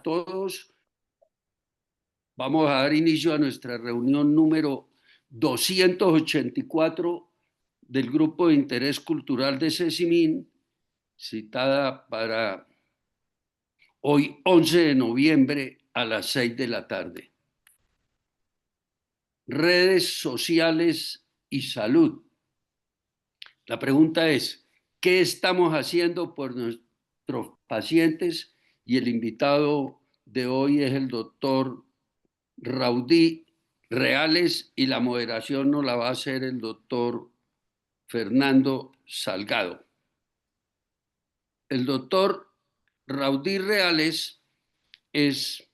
todos. Vamos a dar inicio a nuestra reunión número 284 del Grupo de Interés Cultural de Cecimín, citada para hoy 11 de noviembre a las 6 de la tarde. Redes sociales y salud. La pregunta es, ¿qué estamos haciendo por nuestros pacientes? Y el invitado de hoy es el doctor Raudy Reales y la moderación nos la va a hacer el doctor Fernando Salgado. El doctor Raudy Reales es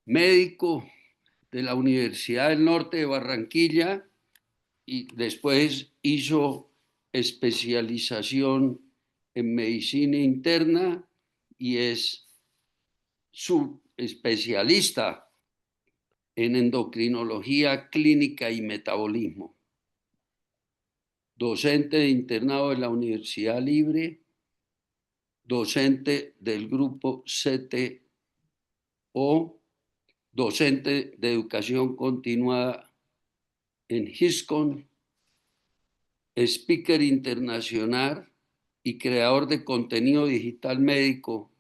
médico de la Universidad del Norte de Barranquilla y después hizo especialización en medicina interna y es subespecialista en endocrinología clínica y metabolismo. Docente de internado de la Universidad Libre, docente del grupo CTO, docente de educación continuada en HISCON, speaker internacional y creador de contenido digital médico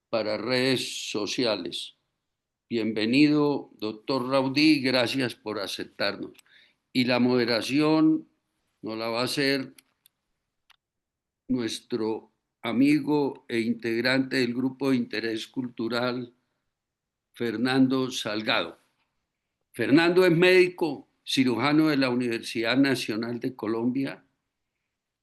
para redes sociales. Bienvenido, doctor Raudy, gracias por aceptarnos. Y la moderación nos la va a hacer nuestro amigo e integrante del Grupo de Interés Cultural, Fernando Salgado. Fernando es médico cirujano de la Universidad Nacional de Colombia,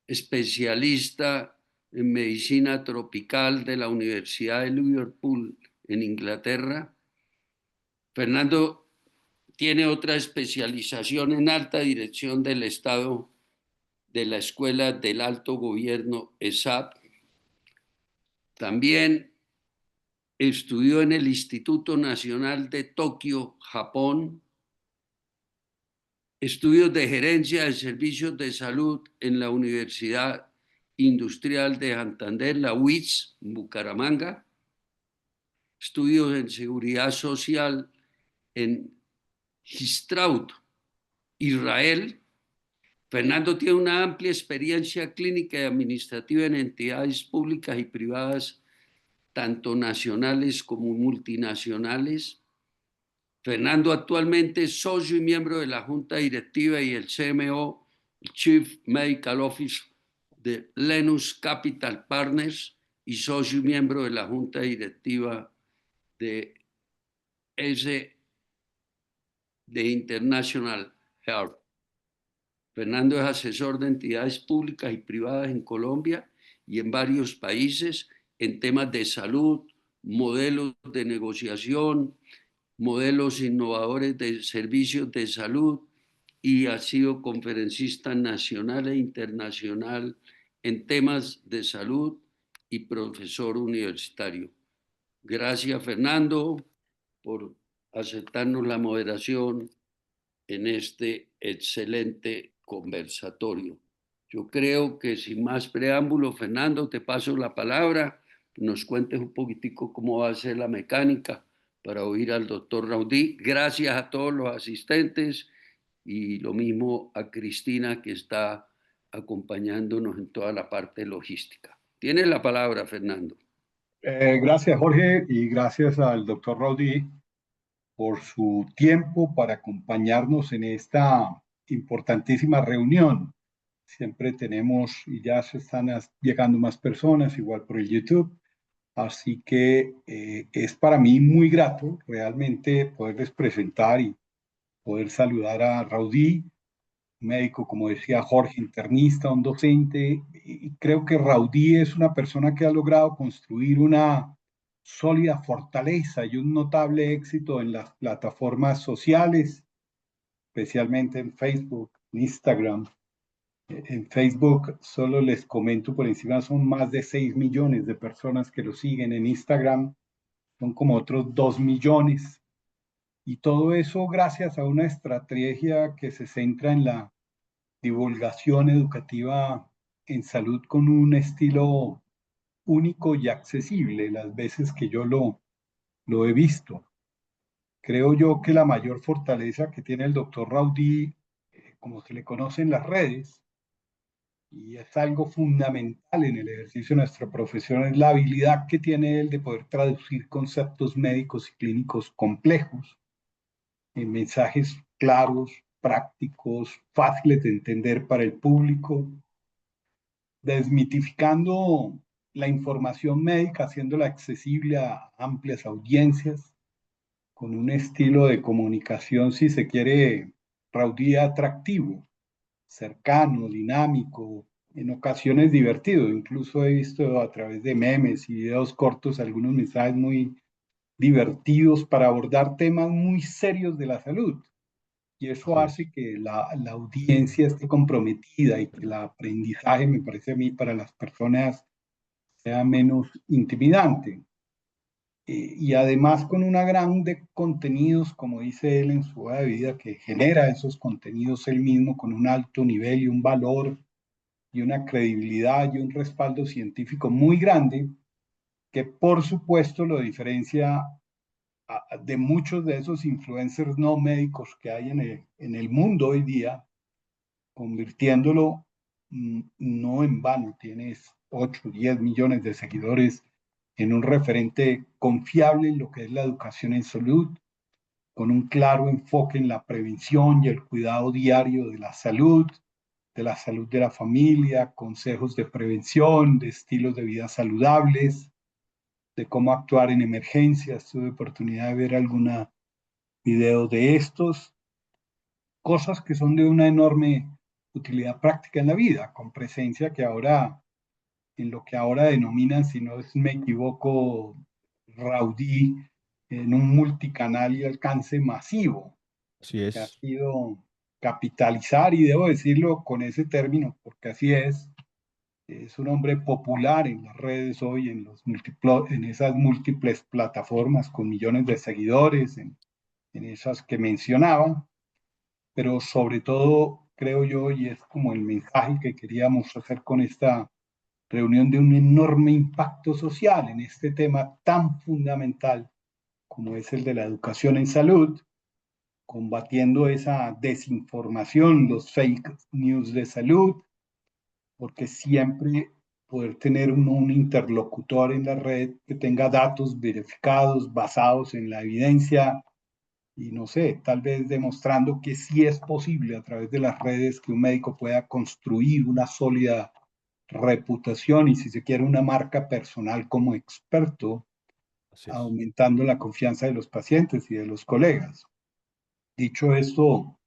especialista en medicina tropical de la Universidad de Liverpool en Inglaterra. Fernando tiene otra especialización en alta dirección del Estado de la Escuela del Alto Gobierno ESAP. También estudió en el Instituto Nacional de Tokio, Japón. Estudios de gerencia de servicios de salud en la Universidad Industrial de Santander, la UIS, Bucaramanga. Estudios en seguridad social en Histraut, Israel. Fernando tiene una amplia experiencia clínica y administrativa en entidades públicas y privadas, tanto nacionales como multinacionales. Fernando actualmente es socio y miembro de la Junta Directiva y el CMO, Chief Medical Officer de Lenus Capital Partners y socio y miembro de la Junta Directiva de International Health. Fernando es asesor de entidades públicas y privadas en Colombia y en varios países en temas de salud, modelos de negociación, modelos innovadores de servicios de salud y ha sido conferencista nacional e internacional en temas de salud y profesor universitario. Gracias, Fernando, por aceptarnos la moderación en este excelente conversatorio. Yo creo que sin más preámbulo, Fernando, te paso la palabra, nos cuentes un poquitico cómo va a ser la mecánica para oír al doctor Raudy. Gracias a todos los asistentes y lo mismo a Cristina que está acompañándonos en toda la parte logística. Tienes la palabra, Fernando. Gracias, Jorge, y gracias al doctor Raudy por su tiempo para acompañarnos en esta importantísima reunión. Siempre tenemos, y ya se están llegando más personas, igual por el YouTube. Así que es para mí muy grato realmente poderles presentar y poder saludar a Raudy, médico, como decía Jorge, internista, un docente. Y creo que Raudy es una persona que ha logrado construir una sólida fortaleza y un notable éxito en las plataformas sociales, especialmente en Facebook, en Instagram. En Facebook, solo les comento por encima, son más de 6 millones de personas que lo siguen. En Instagram son como otros 2 millones. Y todo eso gracias a una estrategia que se centra en la divulgación educativa en salud con un estilo único y accesible. Las veces que yo lo lo he visto. Creo yo que la mayor fortaleza que tiene el doctor Raudí, como se le conoce en las redes, y es algo fundamental en el ejercicio de nuestra profesión, es la habilidad que tiene él de poder traducir conceptos médicos y clínicos complejos en mensajes claros, prácticos, fáciles de entender para el público, desmitificando la información médica, haciéndola accesible a amplias audiencias, con un estilo de comunicación, si se quiere, Raudí atractivo, cercano, dinámico, en ocasiones divertido. Incluso he visto a través de memes y videos cortos algunos mensajes muy divertidos para abordar temas muy serios de la salud. Y eso Así es. hace que la audiencia esté comprometida y que el aprendizaje, me parece a mí, para las personas sea menos intimidante. Y además con una gran de contenidos, como dice él en su hoja de vida, que genera esos contenidos él mismo con un alto nivel y un valor y una credibilidad y un respaldo científico muy grande, que por supuesto lo diferencia de muchos de esos influencers no médicos que hay en el mundo hoy día, convirtiéndolo no en vano, tienes 8, 10 millones de seguidores en un referente confiable en lo que es la educación en salud, con un claro enfoque en la prevención y el cuidado diario de la salud de la familia, consejos de prevención, de estilos de vida saludables, de cómo actuar en emergencias. Tuve oportunidad de ver alguna video de estos, cosas que son de una enorme utilidad práctica en la vida, con presencia que ahora, en lo que ahora denominan, si no me equivoco, Raudí, en un multicanal y alcance masivo, Así que ha es. sido capitalizar, y debo decirlo con ese término, porque así es un hombre popular en las redes hoy, en esas múltiples plataformas con millones de seguidores, en esas que mencionaba, pero sobre todo creo yo, y es como el mensaje que queríamos hacer con esta reunión, de un enorme impacto social en este tema tan fundamental como es el de la educación en salud, combatiendo esa desinformación, los fake news de salud, porque siempre poder tener un interlocutor en la red que tenga datos verificados, basados en la evidencia, y no sé, tal vez demostrando que sí es posible a través de las redes que un médico pueda construir una sólida reputación y, si se quiere, una marca personal como experto, Así es. aumentando la confianza de los pacientes y de los colegas. Dicho esto,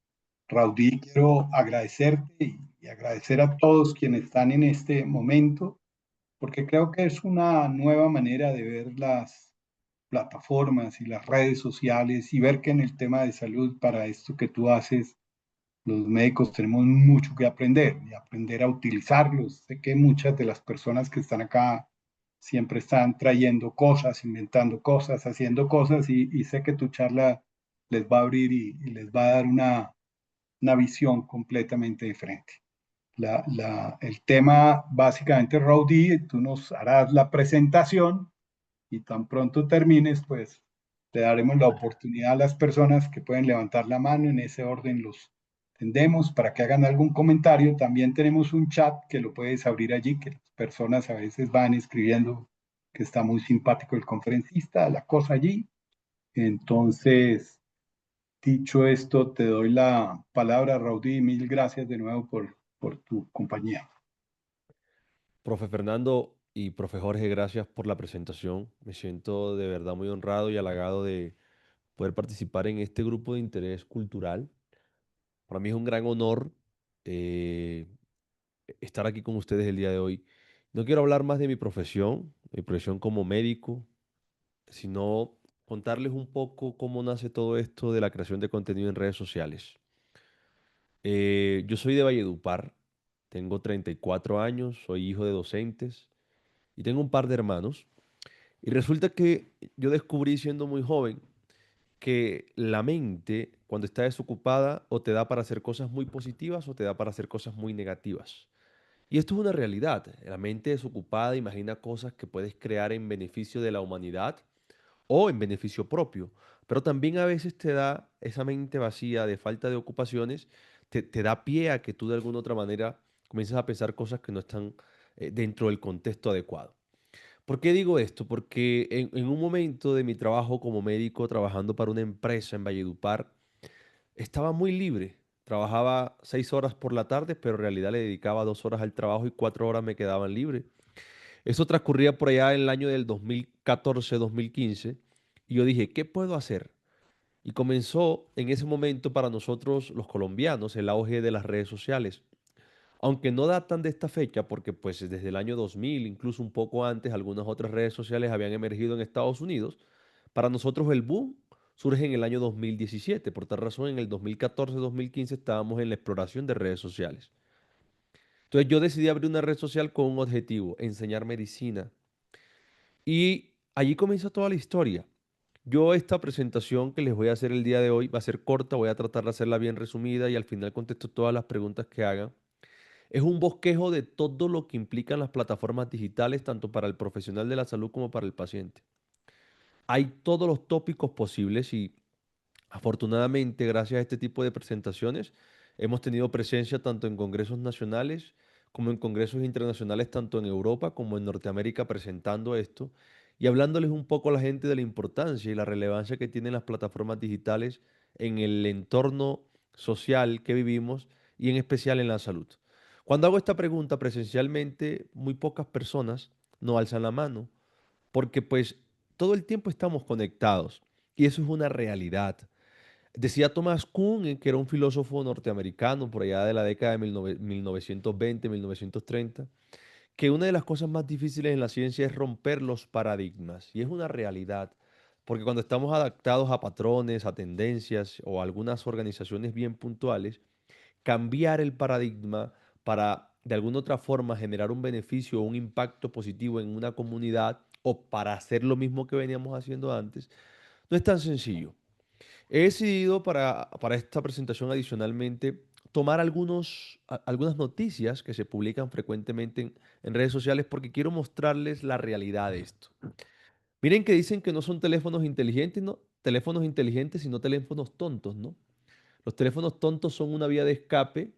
Raudí, quiero agradecerte y agradecer a todos quienes están en este momento, porque creo que es una nueva manera de ver las plataformas y las redes sociales y ver que en el tema de salud, para esto que tú haces, los médicos tenemos mucho que aprender y aprender a utilizarlos. Sé que muchas de las personas que están acá siempre están trayendo cosas, inventando cosas, haciendo cosas, y sé que tu charla les va a abrir y les va a dar una visión completamente diferente. El tema básicamente, Rowdy, tú nos harás la presentación y tan pronto termines, pues te daremos la oportunidad a las personas que pueden levantar la mano, en ese orden los tendemos para que hagan algún comentario. También tenemos un chat que lo puedes abrir allí, que las personas a veces van escribiendo que está muy simpático el conferencista, la cosa allí. Entonces, dicho esto, te doy la palabra, Raudy, y mil gracias de nuevo por tu compañía. Profe Fernando y profe Jorge, gracias por la presentación. Me siento de verdad muy honrado y halagado de poder participar en este grupo de interés cultural. Para mí es un gran honor eh, estar aquí con ustedes el día de hoy. No quiero hablar más de mi profesión como médico, sino contarles un poco cómo nace todo esto de la creación de contenido en redes sociales. Yo soy de Valledupar, tengo 34 años, soy hijo de docentes y tengo un par de hermanos. Y resulta que yo descubrí siendo muy joven que la mente, cuando está desocupada, o te da para hacer cosas muy positivas o te da para hacer cosas muy negativas. Y esto es una realidad. La mente desocupada imagina cosas que puedes crear en beneficio de la humanidad o en beneficio propio. Pero también a veces te da esa mente vacía de falta de ocupaciones, te da pie a que tú de alguna otra manera comiences a pensar cosas que no están dentro del contexto adecuado. ¿Por qué digo esto? Porque en un momento de mi trabajo como médico, trabajando para una empresa en Valledupar, estaba muy libre. Trabajaba 6 horas por la tarde, pero en realidad le dedicaba 2 horas al trabajo y 4 horas me quedaban libres. Eso transcurría por allá en el año del 2014-2015 y yo dije, ¿qué puedo hacer? Y comenzó en ese momento para nosotros los colombianos el auge de las redes sociales. Aunque no datan de esta fecha, porque pues desde el año 2000, incluso un poco antes, algunas otras redes sociales habían emergido en Estados Unidos, para nosotros el boom surge en el año 2017. Por tal razón, en el 2014-2015 estábamos en la exploración de redes sociales. Entonces yo decidí abrir una red social con un objetivo, enseñar medicina. Y allí comienza toda la historia. Yo esta presentación que les voy a hacer el día de hoy va a ser corta, voy a tratar de hacerla bien resumida y al final contesto todas las preguntas que hagan. Es un bosquejo de todo lo que implican las plataformas digitales, tanto para el profesional de la salud como para el paciente. Hay todos los tópicos posibles y afortunadamente, gracias a este tipo de presentaciones, hemos tenido presencia tanto en congresos nacionales como en congresos internacionales, tanto en Europa como en Norteamérica, presentando esto y hablándoles un poco a la gente de la importancia y la relevancia que tienen las plataformas digitales en el entorno social que vivimos y en especial en la salud. Cuando hago esta pregunta presencialmente, muy pocas personas no alzan la mano porque pues todo el tiempo estamos conectados y eso es una realidad. Decía Thomas Kuhn, que era un filósofo norteamericano por allá de la década de 1920, 1930, que una de las cosas más difíciles en la ciencia es romper los paradigmas. Y es una realidad, porque cuando estamos adaptados a patrones, a tendencias o a algunas organizaciones bien puntuales, cambiar el paradigma para de alguna otra forma generar un beneficio o un impacto positivo en una comunidad o para hacer lo mismo que veníamos haciendo antes, no es tan sencillo. He decidido para esta presentación adicionalmente tomar algunas noticias que se publican frecuentemente en redes sociales porque quiero mostrarles la realidad de esto. Miren que dicen que no son teléfonos inteligentes, no, teléfonos inteligentes, sino teléfonos tontos, ¿no? Los teléfonos tontos son una vía de escape,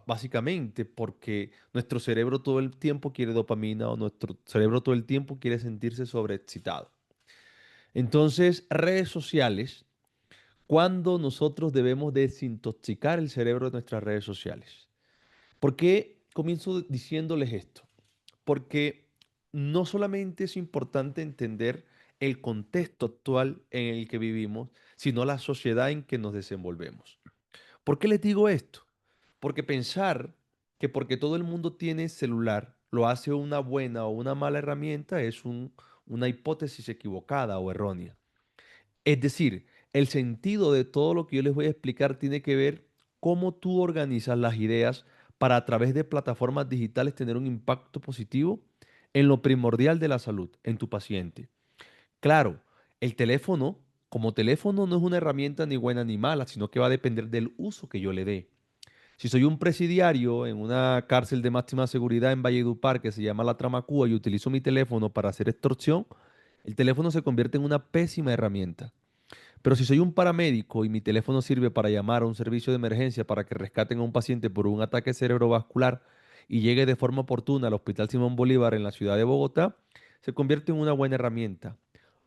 básicamente porque nuestro cerebro todo el tiempo quiere dopamina o nuestro cerebro todo el tiempo quiere sentirse sobreexcitado. Entonces, redes sociales cuándo nosotros debemos desintoxicar el cerebro de nuestras redes sociales. ¿Por qué comienzo diciéndoles esto? Porque no solamente es importante entender el contexto actual en el que vivimos, sino la sociedad en que nos desenvolvemos. ¿Por qué les digo esto? Porque pensar que porque todo el mundo tiene celular lo hace una buena o una mala herramienta es una hipótesis equivocada o errónea. Es decir, el sentido de todo lo que yo les voy a explicar tiene que ver cómo tú organizas las ideas para a través de plataformas digitales tener un impacto positivo en lo primordial de la salud, en tu paciente. Claro, el teléfono, como teléfono, no es una herramienta ni buena ni mala, sino que va a depender del uso que yo le dé. Si soy un presidiario en una cárcel de máxima seguridad en Valledupar que se llama La Tramacúa y utilizo mi teléfono para hacer extorsión, el teléfono se convierte en una pésima herramienta. Pero si soy un paramédico y mi teléfono sirve para llamar a un servicio de emergencia para que rescaten a un paciente por un ataque cerebrovascular y llegue de forma oportuna al Hospital Simón Bolívar en la ciudad de Bogotá, se convierte en una buena herramienta.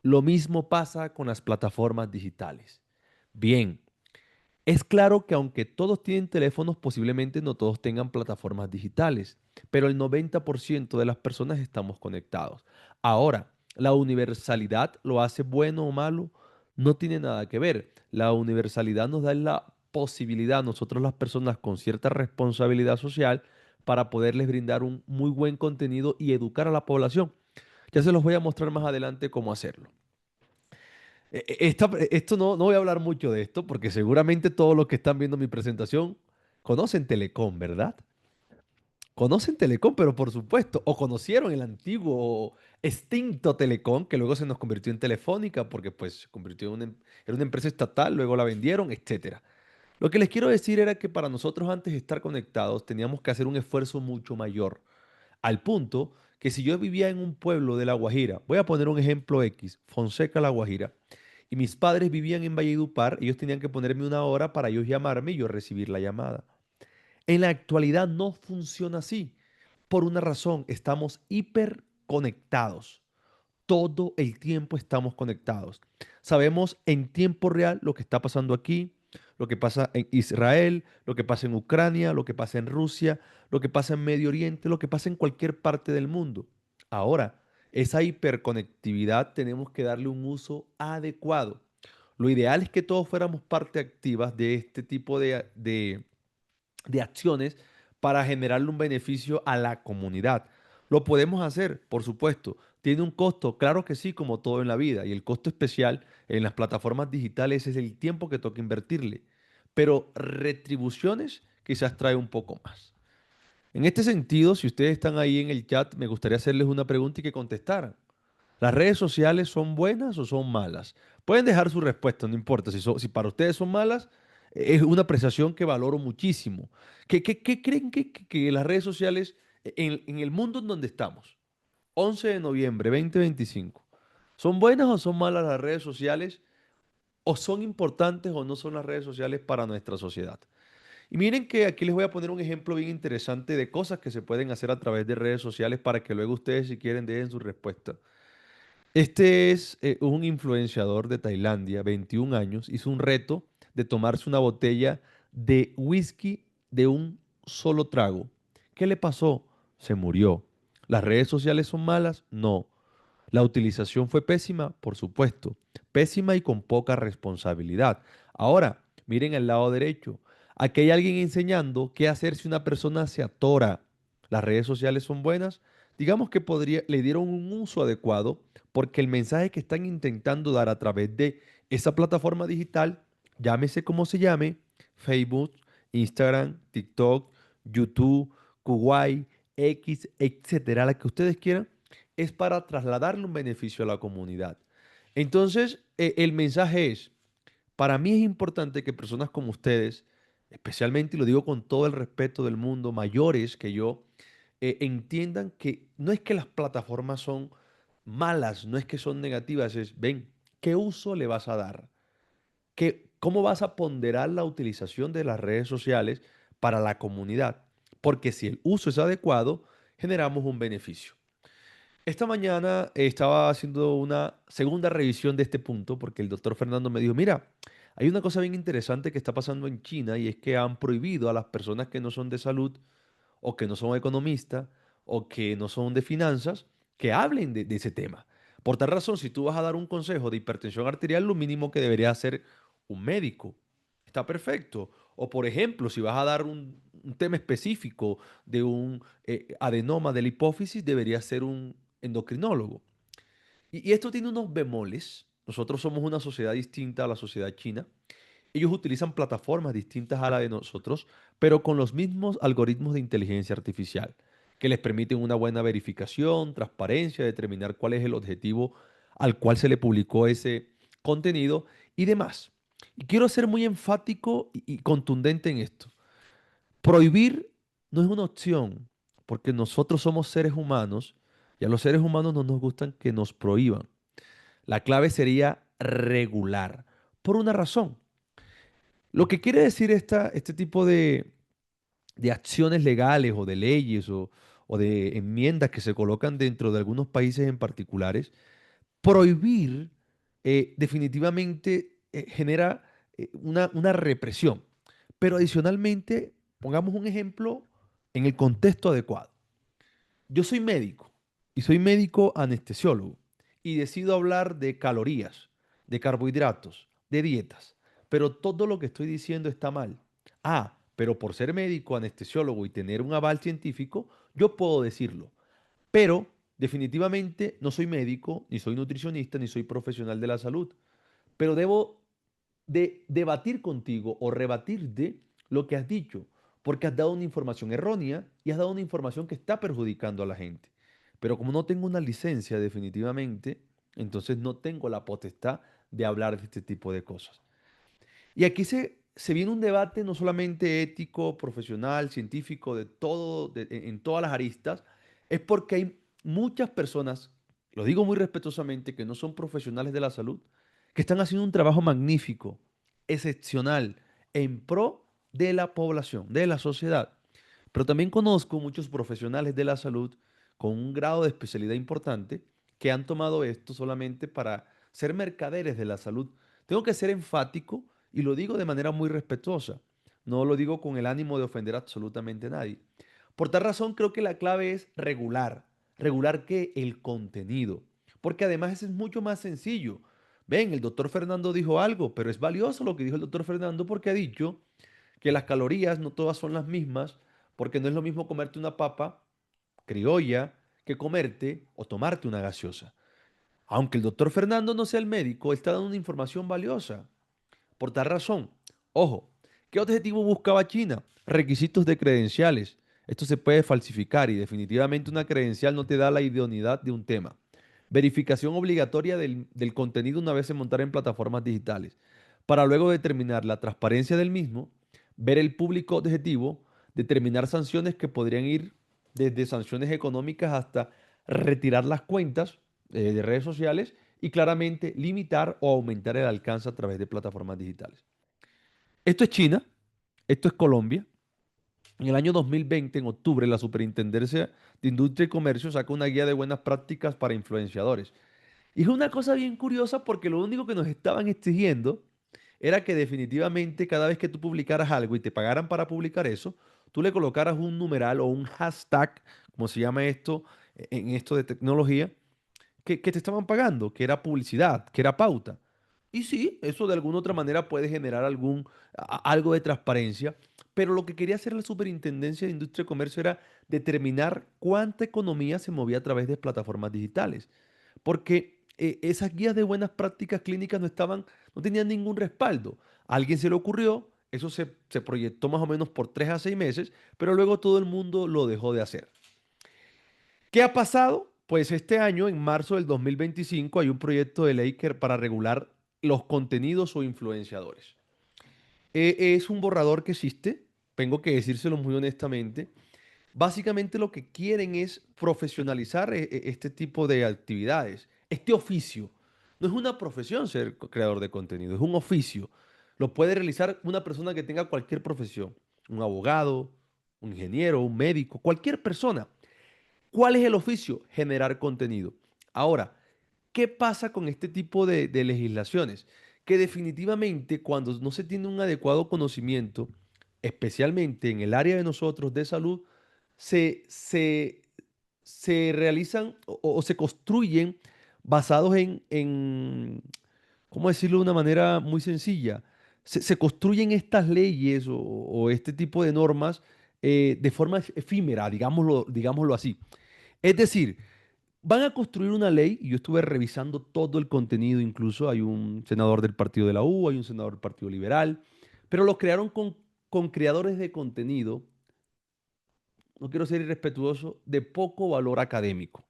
Lo mismo pasa con las plataformas digitales. Bien, es claro que aunque todos tienen teléfonos, posiblemente no todos tengan plataformas digitales, pero el 90% de las personas estamos conectados. Ahora, la universalidad lo hace bueno o malo, no tiene nada que ver. La universalidad nos da la posibilidad a nosotros las personas con cierta responsabilidad social para poderles brindar un muy buen contenido y educar a la población. Ya se los voy a mostrar más adelante cómo hacerlo. Esto no voy a hablar mucho de esto porque seguramente todos los que están viendo mi presentación conocen Telecom, ¿verdad? Conocen Telecom, pero por supuesto, o conocieron el antiguo extinto Telecom, que luego se nos convirtió en Telefónica porque pues se convirtió era una empresa estatal, luego la vendieron, etcétera. Lo que les quiero decir era que para nosotros antes de estar conectados teníamos que hacer un esfuerzo mucho mayor, al punto que si yo vivía en un pueblo de La Guajira, voy a poner un ejemplo X, Fonseca, La Guajira, y mis padres vivían en Valledupar, ellos tenían que ponerme una hora para ellos llamarme y yo recibir la llamada. En la actualidad no funciona así. Por una razón, estamos hiperconectados. Todo el tiempo estamos conectados. Sabemos en tiempo real lo que está pasando aquí, lo que pasa en Israel, lo que pasa en Ucrania, lo que pasa en Rusia, lo que pasa en Medio Oriente, lo que pasa en cualquier parte del mundo. Ahora, esa hiperconectividad tenemos que darle un uso adecuado. Lo ideal es que todos fuéramos parte activas de este tipo de acciones para generarle un beneficio a la comunidad. Lo podemos hacer, por supuesto. ¿Tiene un costo? Claro que sí, como todo en la vida. Y el costo especial en las plataformas digitales es el tiempo que toca invertirle. Pero retribuciones quizás trae un poco más. En este sentido, si ustedes están ahí en el chat, me gustaría hacerles una pregunta y que contestaran. ¿Las redes sociales son buenas o son malas? Pueden dejar su respuesta, no importa. Si para ustedes son malas, es una apreciación que valoro muchísimo. ¿Qué creen que las redes sociales, en el mundo en donde estamos, 11 de noviembre 2025, son buenas o son malas las redes sociales? ¿O son importantes o no son las redes sociales para nuestra sociedad? Y miren que aquí les voy a poner un ejemplo bien interesante de cosas que se pueden hacer a través de redes sociales para que luego ustedes, si quieren, dejen su respuesta. Este es un influenciador de Tailandia, 21 años, hizo un reto de tomarse una botella de whisky de un solo trago. ¿Qué le pasó? Se murió. ¿Las redes sociales son malas? No. ¿La utilización fue pésima? Por supuesto. Pésima y con poca responsabilidad. Ahora, miren el lado derecho. Aquí hay alguien enseñando qué hacer si una persona se atora. ¿Las redes sociales son buenas? Digamos que le dieron un uso adecuado porque el mensaje que están intentando dar a través de esa plataforma digital, llámese como se llame, Facebook, Instagram, TikTok, YouTube, Kuwait, X, etcétera, la que ustedes quieran, es para trasladarle un beneficio a la comunidad. Entonces, el mensaje es, para mí es importante que personas como ustedes, especialmente, y lo digo con todo el respeto del mundo, mayores que yo, entiendan que no es que las plataformas son malas, no es que son negativas, es, ven, ¿qué uso le vas a dar? ¿Cómo vas a ponderar la utilización de las redes sociales para la comunidad? Porque si el uso es adecuado, generamos un beneficio. Esta mañana estaba haciendo una segunda revisión de este punto porque el doctor Fernando me dijo, mira, hay una cosa bien interesante que está pasando en China y es que han prohibido a las personas que no son de salud o que no son economistas o que no son de finanzas que hablen de ese tema. Por tal razón, si tú vas a dar un consejo de hipertensión arterial, lo mínimo que debería hacer un médico. Está perfecto. O por ejemplo, si vas a dar un tema específico de un adenoma de la hipófisis, debería ser un endocrinólogo. Y esto tiene unos bemoles. Nosotros somos una sociedad distinta a la sociedad china. Ellos utilizan plataformas distintas a la de nosotros, pero con los mismos algoritmos de inteligencia artificial, que les permiten una buena verificación, transparencia, determinar cuál es el objetivo al cual se le publicó ese contenido y demás. Y quiero ser muy enfático y contundente en esto. Prohibir no es una opción, porque nosotros somos seres humanos y a los seres humanos no nos gustan que nos prohíban. La clave sería regular, por una razón. Lo que quiere decir este tipo de acciones legales o de leyes o de enmiendas que se colocan dentro de algunos países en particulares, prohibir definitivamente genera una represión. Pero adicionalmente, pongamos un ejemplo en el contexto adecuado. Yo soy médico y soy médico anestesiólogo y decido hablar de calorías, de carbohidratos, de dietas, pero todo lo que estoy diciendo está mal. Ah, pero por ser médico anestesiólogo y tener un aval científico, yo puedo decirlo. Pero definitivamente no soy médico, ni soy nutricionista, ni soy profesional de la salud. Pero debo de debatir contigo o rebatirte lo que has dicho, porque has dado una información errónea y has dado una información que está perjudicando a la gente. Pero como no tengo una licencia definitivamente, entonces no tengo la potestad de hablar de este tipo de cosas. Y aquí se viene un debate no solamente ético, profesional, científico, de todo, en todas las aristas, es porque hay muchas personas, lo digo muy respetuosamente, que no son profesionales de la salud, que están haciendo un trabajo magnífico, excepcional, en pro de la población, de la sociedad. Pero también conozco muchos profesionales de la salud con un grado de especialidad importante que han tomado esto solamente para ser mercaderes de la salud. Tengo que ser enfático y lo digo de manera muy respetuosa. No lo digo con el ánimo de ofender absolutamente a nadie. Por tal razón, creo que la clave es regular. ¿Regular qué? El contenido. Porque además ese es mucho más sencillo. Ven, el doctor Fernando dijo algo, pero es valioso lo que dijo el doctor Fernando porque ha dicho que las calorías no todas son las mismas, porque no es lo mismo comerte una papa criolla que comerte o tomarte una gaseosa. Aunque el doctor Fernando no sea el médico, está dando una información valiosa. Por tal razón, ojo, ¿qué objetivo buscaba China? Requisitos de credenciales. Esto se puede falsificar y definitivamente una credencial no te da la idoneidad de un tema. Verificación obligatoria del contenido una vez se montara en plataformas digitales, para luego determinar la transparencia del mismo, ver el público objetivo, determinar sanciones que podrían ir desde sanciones económicas hasta retirar las cuentas de redes sociales y claramente limitar o aumentar el alcance a través de plataformas digitales. Esto es China, esto es Colombia. En el año 2020, en octubre, la Superintendencia de Industria y Comercio saca una guía de buenas prácticas para influenciadores. Y es una cosa bien curiosa porque lo único que nos estaban exigiendo era que definitivamente cada vez que tú publicaras algo y te pagaran para publicar eso, tú le colocaras un numeral o un hashtag, como se llama esto en esto de tecnología, que te estaban pagando, que era publicidad, que era pauta. Y sí, eso de alguna otra manera puede generar algo de transparencia, pero lo que quería hacer la Superintendencia de Industria y Comercio era determinar cuánta economía se movía a través de plataformas digitales, porque esas guías de buenas prácticas clínicas no tenían ningún respaldo. A alguien se le ocurrió, eso se proyectó más o menos por 3 a 6 meses, pero luego todo el mundo lo dejó de hacer. ¿Qué ha pasado? Pues este año, en marzo del 2025, hay un proyecto de ley para regular los contenidos o influenciadores. Es un borrador que existe, tengo que decírselo muy honestamente. Básicamente lo que quieren es profesionalizar este tipo de actividades, este oficio. No es una profesión ser creador de contenido, es un oficio. Lo puede realizar una persona que tenga cualquier profesión, un abogado, un ingeniero, un médico, cualquier persona. ¿Cuál es el oficio? Generar contenido. Ahora, ¿qué pasa con este tipo de legislaciones? Que definitivamente cuando no se tiene un adecuado conocimiento, especialmente en el área de nosotros de salud, se, se, se realizan o se construyen basados ¿cómo decirlo de una manera muy sencilla? Se construyen estas leyes o este tipo de normas de forma efímera, digámoslo así. Es decir, van a construir una ley, y yo estuve revisando todo el contenido, incluso hay un senador del partido de la U, hay un senador del Partido Liberal, pero lo crearon con creadores de contenido, no quiero ser irrespetuoso, de poco valor académico,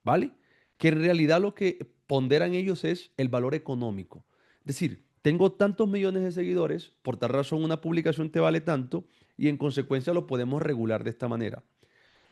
¿vale? Que en realidad lo que ponderan ellos es el valor económico. Es decir, tengo tantos millones de seguidores, por tal razón una publicación te vale tanto, y en consecuencia lo podemos regular de esta manera.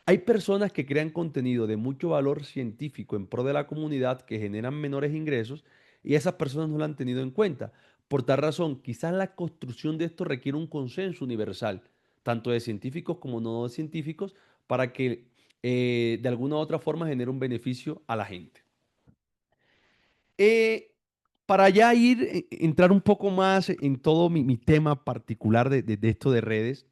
Hay personas que crean contenido de mucho valor científico en pro de la comunidad que generan menores ingresos y esas personas no lo han tenido en cuenta. Por tal razón, quizás la construcción de esto requiere un consenso universal, tanto de científicos como no científicos, para que de alguna u otra forma genere un beneficio a la gente. Eh, para ya entrar un poco más en todo mi tema particular de esto de redes,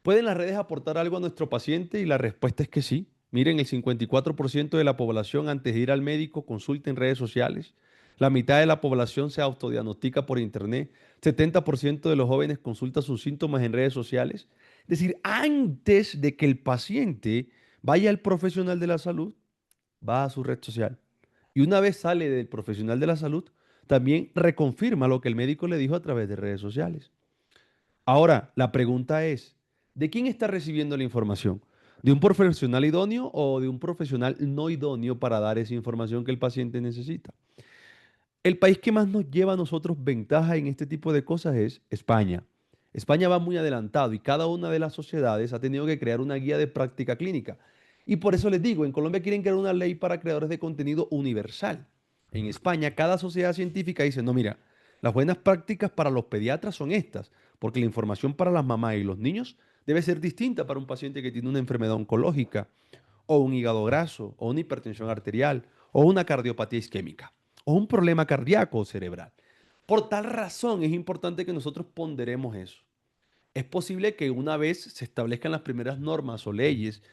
¿pueden las redes aportar algo a nuestro paciente? Y la respuesta es que sí. Miren, el 54% de la población antes de ir al médico consulta en redes sociales. La mitad de la población se autodiagnostica por internet. 70% de los jóvenes consulta sus síntomas en redes sociales. Es decir, antes de que el paciente vaya al profesional de la salud, va a su red social. Y una vez sale del profesional de la salud, también reconfirma lo que el médico le dijo a través de redes sociales. Ahora, la pregunta es, ¿de quién está recibiendo la información? ¿De un profesional idóneo o de un profesional no idóneo para dar esa información que el paciente necesita? El país que más nos lleva a nosotros ventaja en este tipo de cosas es España. España va muy adelantado y cada una de las sociedades ha tenido que crear una guía de práctica clínica. Y por eso les digo, en Colombia quieren crear una ley para creadores de contenido universal. En España, cada sociedad científica dice, no, mira, las buenas prácticas para los pediatras son estas, porque la información para las mamás y los niños debe ser distinta para un paciente que tiene una enfermedad oncológica, o un hígado graso, o una hipertensión arterial, o una cardiopatía isquémica, o un problema cardíaco o cerebral. Por tal razón es importante que nosotros ponderemos eso. Es posible que una vez se establezcan las primeras normas o leyes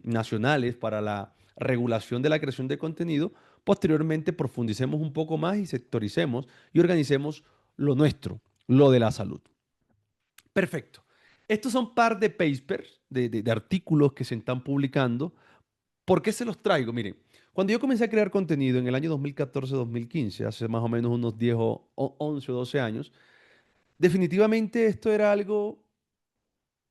nacionales para la regulación de la creación de contenido, posteriormente profundicemos un poco más y sectoricemos y organicemos lo nuestro, lo de la salud. Perfecto. Estos son par de papers, de artículos que se están publicando. ¿Por qué se los traigo? Miren, cuando yo comencé a crear contenido en el año 2014-2015, hace más o menos unos 10 o 11 o 12 años, definitivamente esto era algo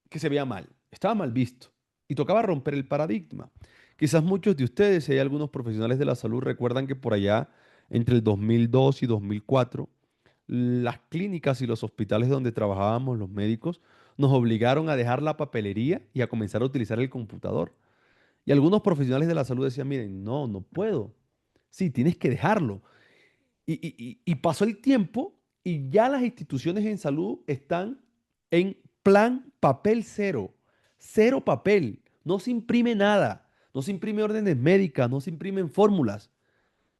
que se veía mal, estaba mal visto y tocaba romper el paradigma. Quizás muchos de ustedes, si hay algunos profesionales de la salud, recuerdan que por allá, entre el 2002 y 2004, las clínicas y los hospitales donde trabajábamos los médicos nos obligaron a dejar la papelería y a comenzar a utilizar el computador. Y algunos profesionales de la salud decían, miren, no, no puedo. Sí, tienes que dejarlo. Y pasó el tiempo y ya las instituciones en salud están en plan papel cero. Cero papel. No se imprime nada. No se imprime órdenes médicas, no se imprimen fórmulas.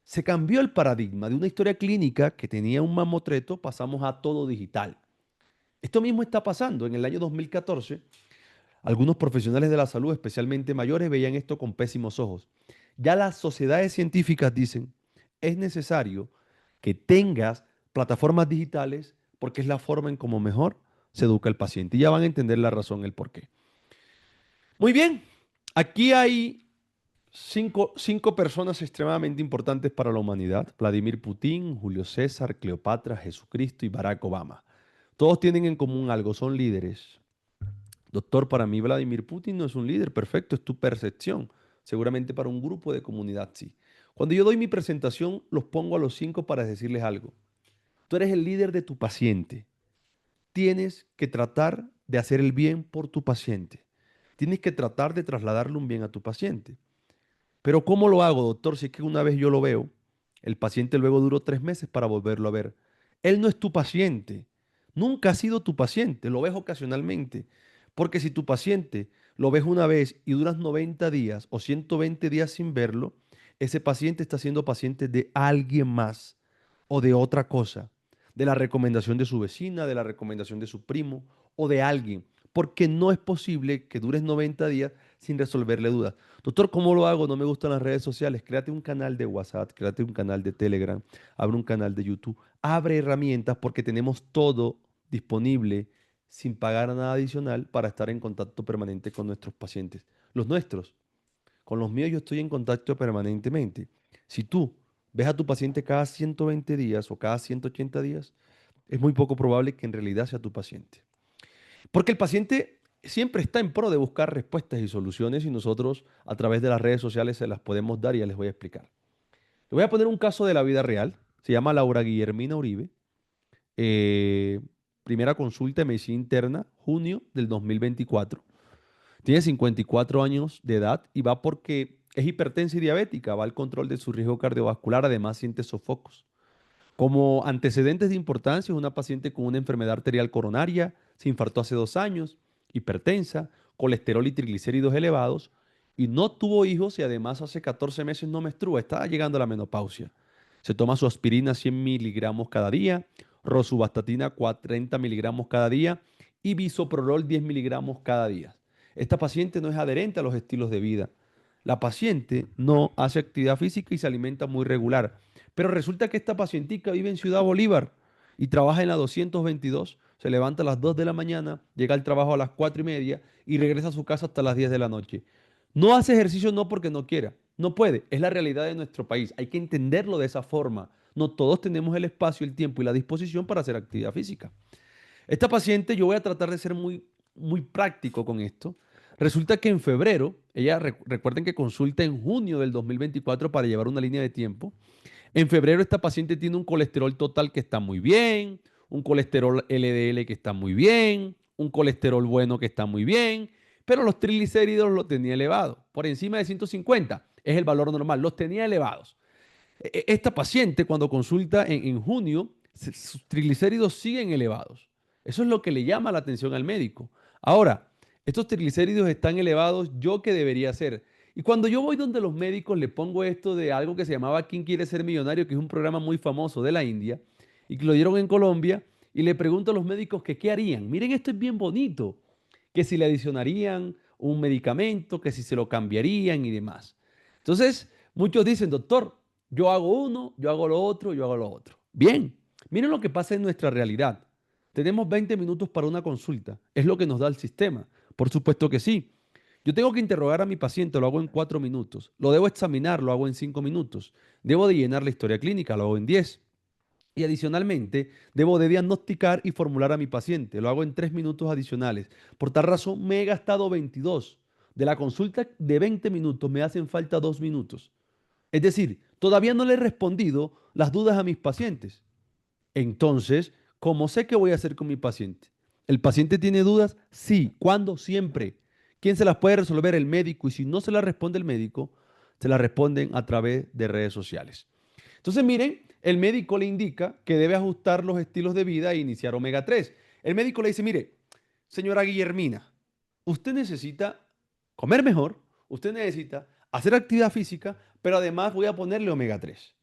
Se cambió el paradigma de una historia clínica que tenía un mamotreto, pasamos a todo digital. Esto mismo está pasando. En el año 2014, algunos profesionales de la salud, especialmente mayores, veían esto con pésimos ojos. Ya las sociedades científicas dicen, es necesario que tengas plataformas digitales porque es la forma en cómo mejor se educa el paciente. Y ya van a entender la razón, el por qué. Muy bien, aquí hay cinco personas extremadamente importantes para la humanidad. Vladimir Putin, Julio César, Cleopatra, Jesucristo y Barack Obama. Todos tienen en común algo, son líderes. Doctor, para mí Vladimir Putin no es un líder, perfecto, es tu percepción. Seguramente para un grupo de comunidad sí. Cuando yo doy mi presentación, los pongo a los 5 para decirles algo. Tú eres el líder de tu paciente. Tienes que tratar de hacer el bien por tu paciente. Tienes que tratar de trasladarle un bien a tu paciente. Pero ¿cómo lo hago, doctor? Si es que una vez yo lo veo, el paciente luego duró 3 meses para volverlo a ver. Él no es tu paciente. Nunca ha sido tu paciente. Lo ves ocasionalmente. Porque si tu paciente lo ves una vez y duras 90 días o 120 días sin verlo, ese paciente está siendo paciente de alguien más o de otra cosa, de la recomendación de su vecina, de la recomendación de su primo o de alguien, porque no es posible que dures 90 días sin resolverle dudas. Doctor, ¿cómo lo hago? No me gustan las redes sociales. Créate un canal de WhatsApp, créate un canal de Telegram, abre un canal de YouTube, abre herramientas porque tenemos todo disponible sin pagar nada adicional para estar en contacto permanente con nuestros pacientes. Los nuestros, con los míos yo estoy en contacto permanentemente. Si tú ves a tu paciente cada 120 días o cada 180 días, es muy poco probable que en realidad sea tu paciente. Porque el paciente siempre está en pro de buscar respuestas y soluciones y nosotros a través de las redes sociales se las podemos dar y ya les voy a explicar. Les voy a poner un caso de la vida real. Se llama Laura Guillermina Uribe. Primera consulta de medicina interna, junio del 2024. Tiene 54 años de edad y va porque es hipertensa y diabética, va al control de su riesgo cardiovascular, además siente sofocos. Como antecedentes de importancia, es una paciente con una enfermedad arterial coronaria, se infartó hace 2 años, hipertensa, colesterol y triglicéridos elevados, y no tuvo hijos y además hace 14 meses no menstrua, está llegando a la menopausia. Se toma su aspirina 100 miligramos cada día, rosuvastatina 30 miligramos cada día y bisoprolol 10 miligramos cada día. Esta paciente no es adherente a los estilos de vida. La paciente no hace actividad física y se alimenta muy regular. Pero resulta que esta pacientica vive en Ciudad Bolívar y trabaja en la 222. Se levanta a las 2 de la mañana, llega al trabajo a las 4:30 y regresa a su casa hasta las 10 de la noche. No hace ejercicio no porque no quiera, no puede. Es la realidad de nuestro país. Hay que entenderlo de esa forma. No todos tenemos el espacio, el tiempo y la disposición para hacer actividad física. Esta paciente, yo voy a tratar de ser muy práctico con esto. Resulta que en febrero, recuerden que consulta en junio del 2024 para llevar una línea de tiempo. En febrero esta paciente tiene un colesterol total que está muy bien, un colesterol LDL que está muy bien, un colesterol bueno que está muy bien, pero los triglicéridos los tenía elevados, por encima de 150, es el valor normal, los tenía elevados. Esta paciente cuando consulta en junio, sus triglicéridos siguen elevados. Eso es lo que le llama la atención al médico. Ahora, estos triglicéridos están elevados, ¿yo qué debería hacer? Y cuando yo voy donde los médicos, le pongo esto de algo que se llamaba ¿Quién quiere ser millonario?, que es un programa muy famoso de la India, y que lo dieron en Colombia, y le pregunto a los médicos que qué harían. Miren, esto es bien bonito, que si le adicionarían un medicamento, que si se lo cambiarían y demás. Entonces, muchos dicen, doctor, yo hago uno, yo hago lo otro, yo hago lo otro. Bien, miren lo que pasa en nuestra realidad. Tenemos 20 minutos para una consulta. Es lo que nos da el sistema. Por supuesto que sí. Yo tengo que interrogar a mi paciente, lo hago en 4 minutos. Lo debo examinar, lo hago en 5 minutos. Debo de llenar la historia clínica, lo hago en 10. Y adicionalmente, debo de diagnosticar y formular a mi paciente. Lo hago en 3 minutos adicionales. Por tal razón, me he gastado 22. De la consulta de 20 minutos, me hacen falta 2 minutos. Es decir, todavía no le he respondido las dudas a mis pacientes. Entonces, ¿cómo sé qué voy a hacer con mi paciente? ¿El paciente tiene dudas? Sí. ¿Cuándo? Siempre. ¿Quién se las puede resolver? El médico. Y si no se las responde el médico, se las responden a través de redes sociales. Entonces, miren, el médico le indica que debe ajustar los estilos de vida e iniciar omega 3. El médico le dice, mire, señora Guillermina, usted necesita comer mejor, usted necesita hacer actividad física, pero además voy a ponerle omega 3.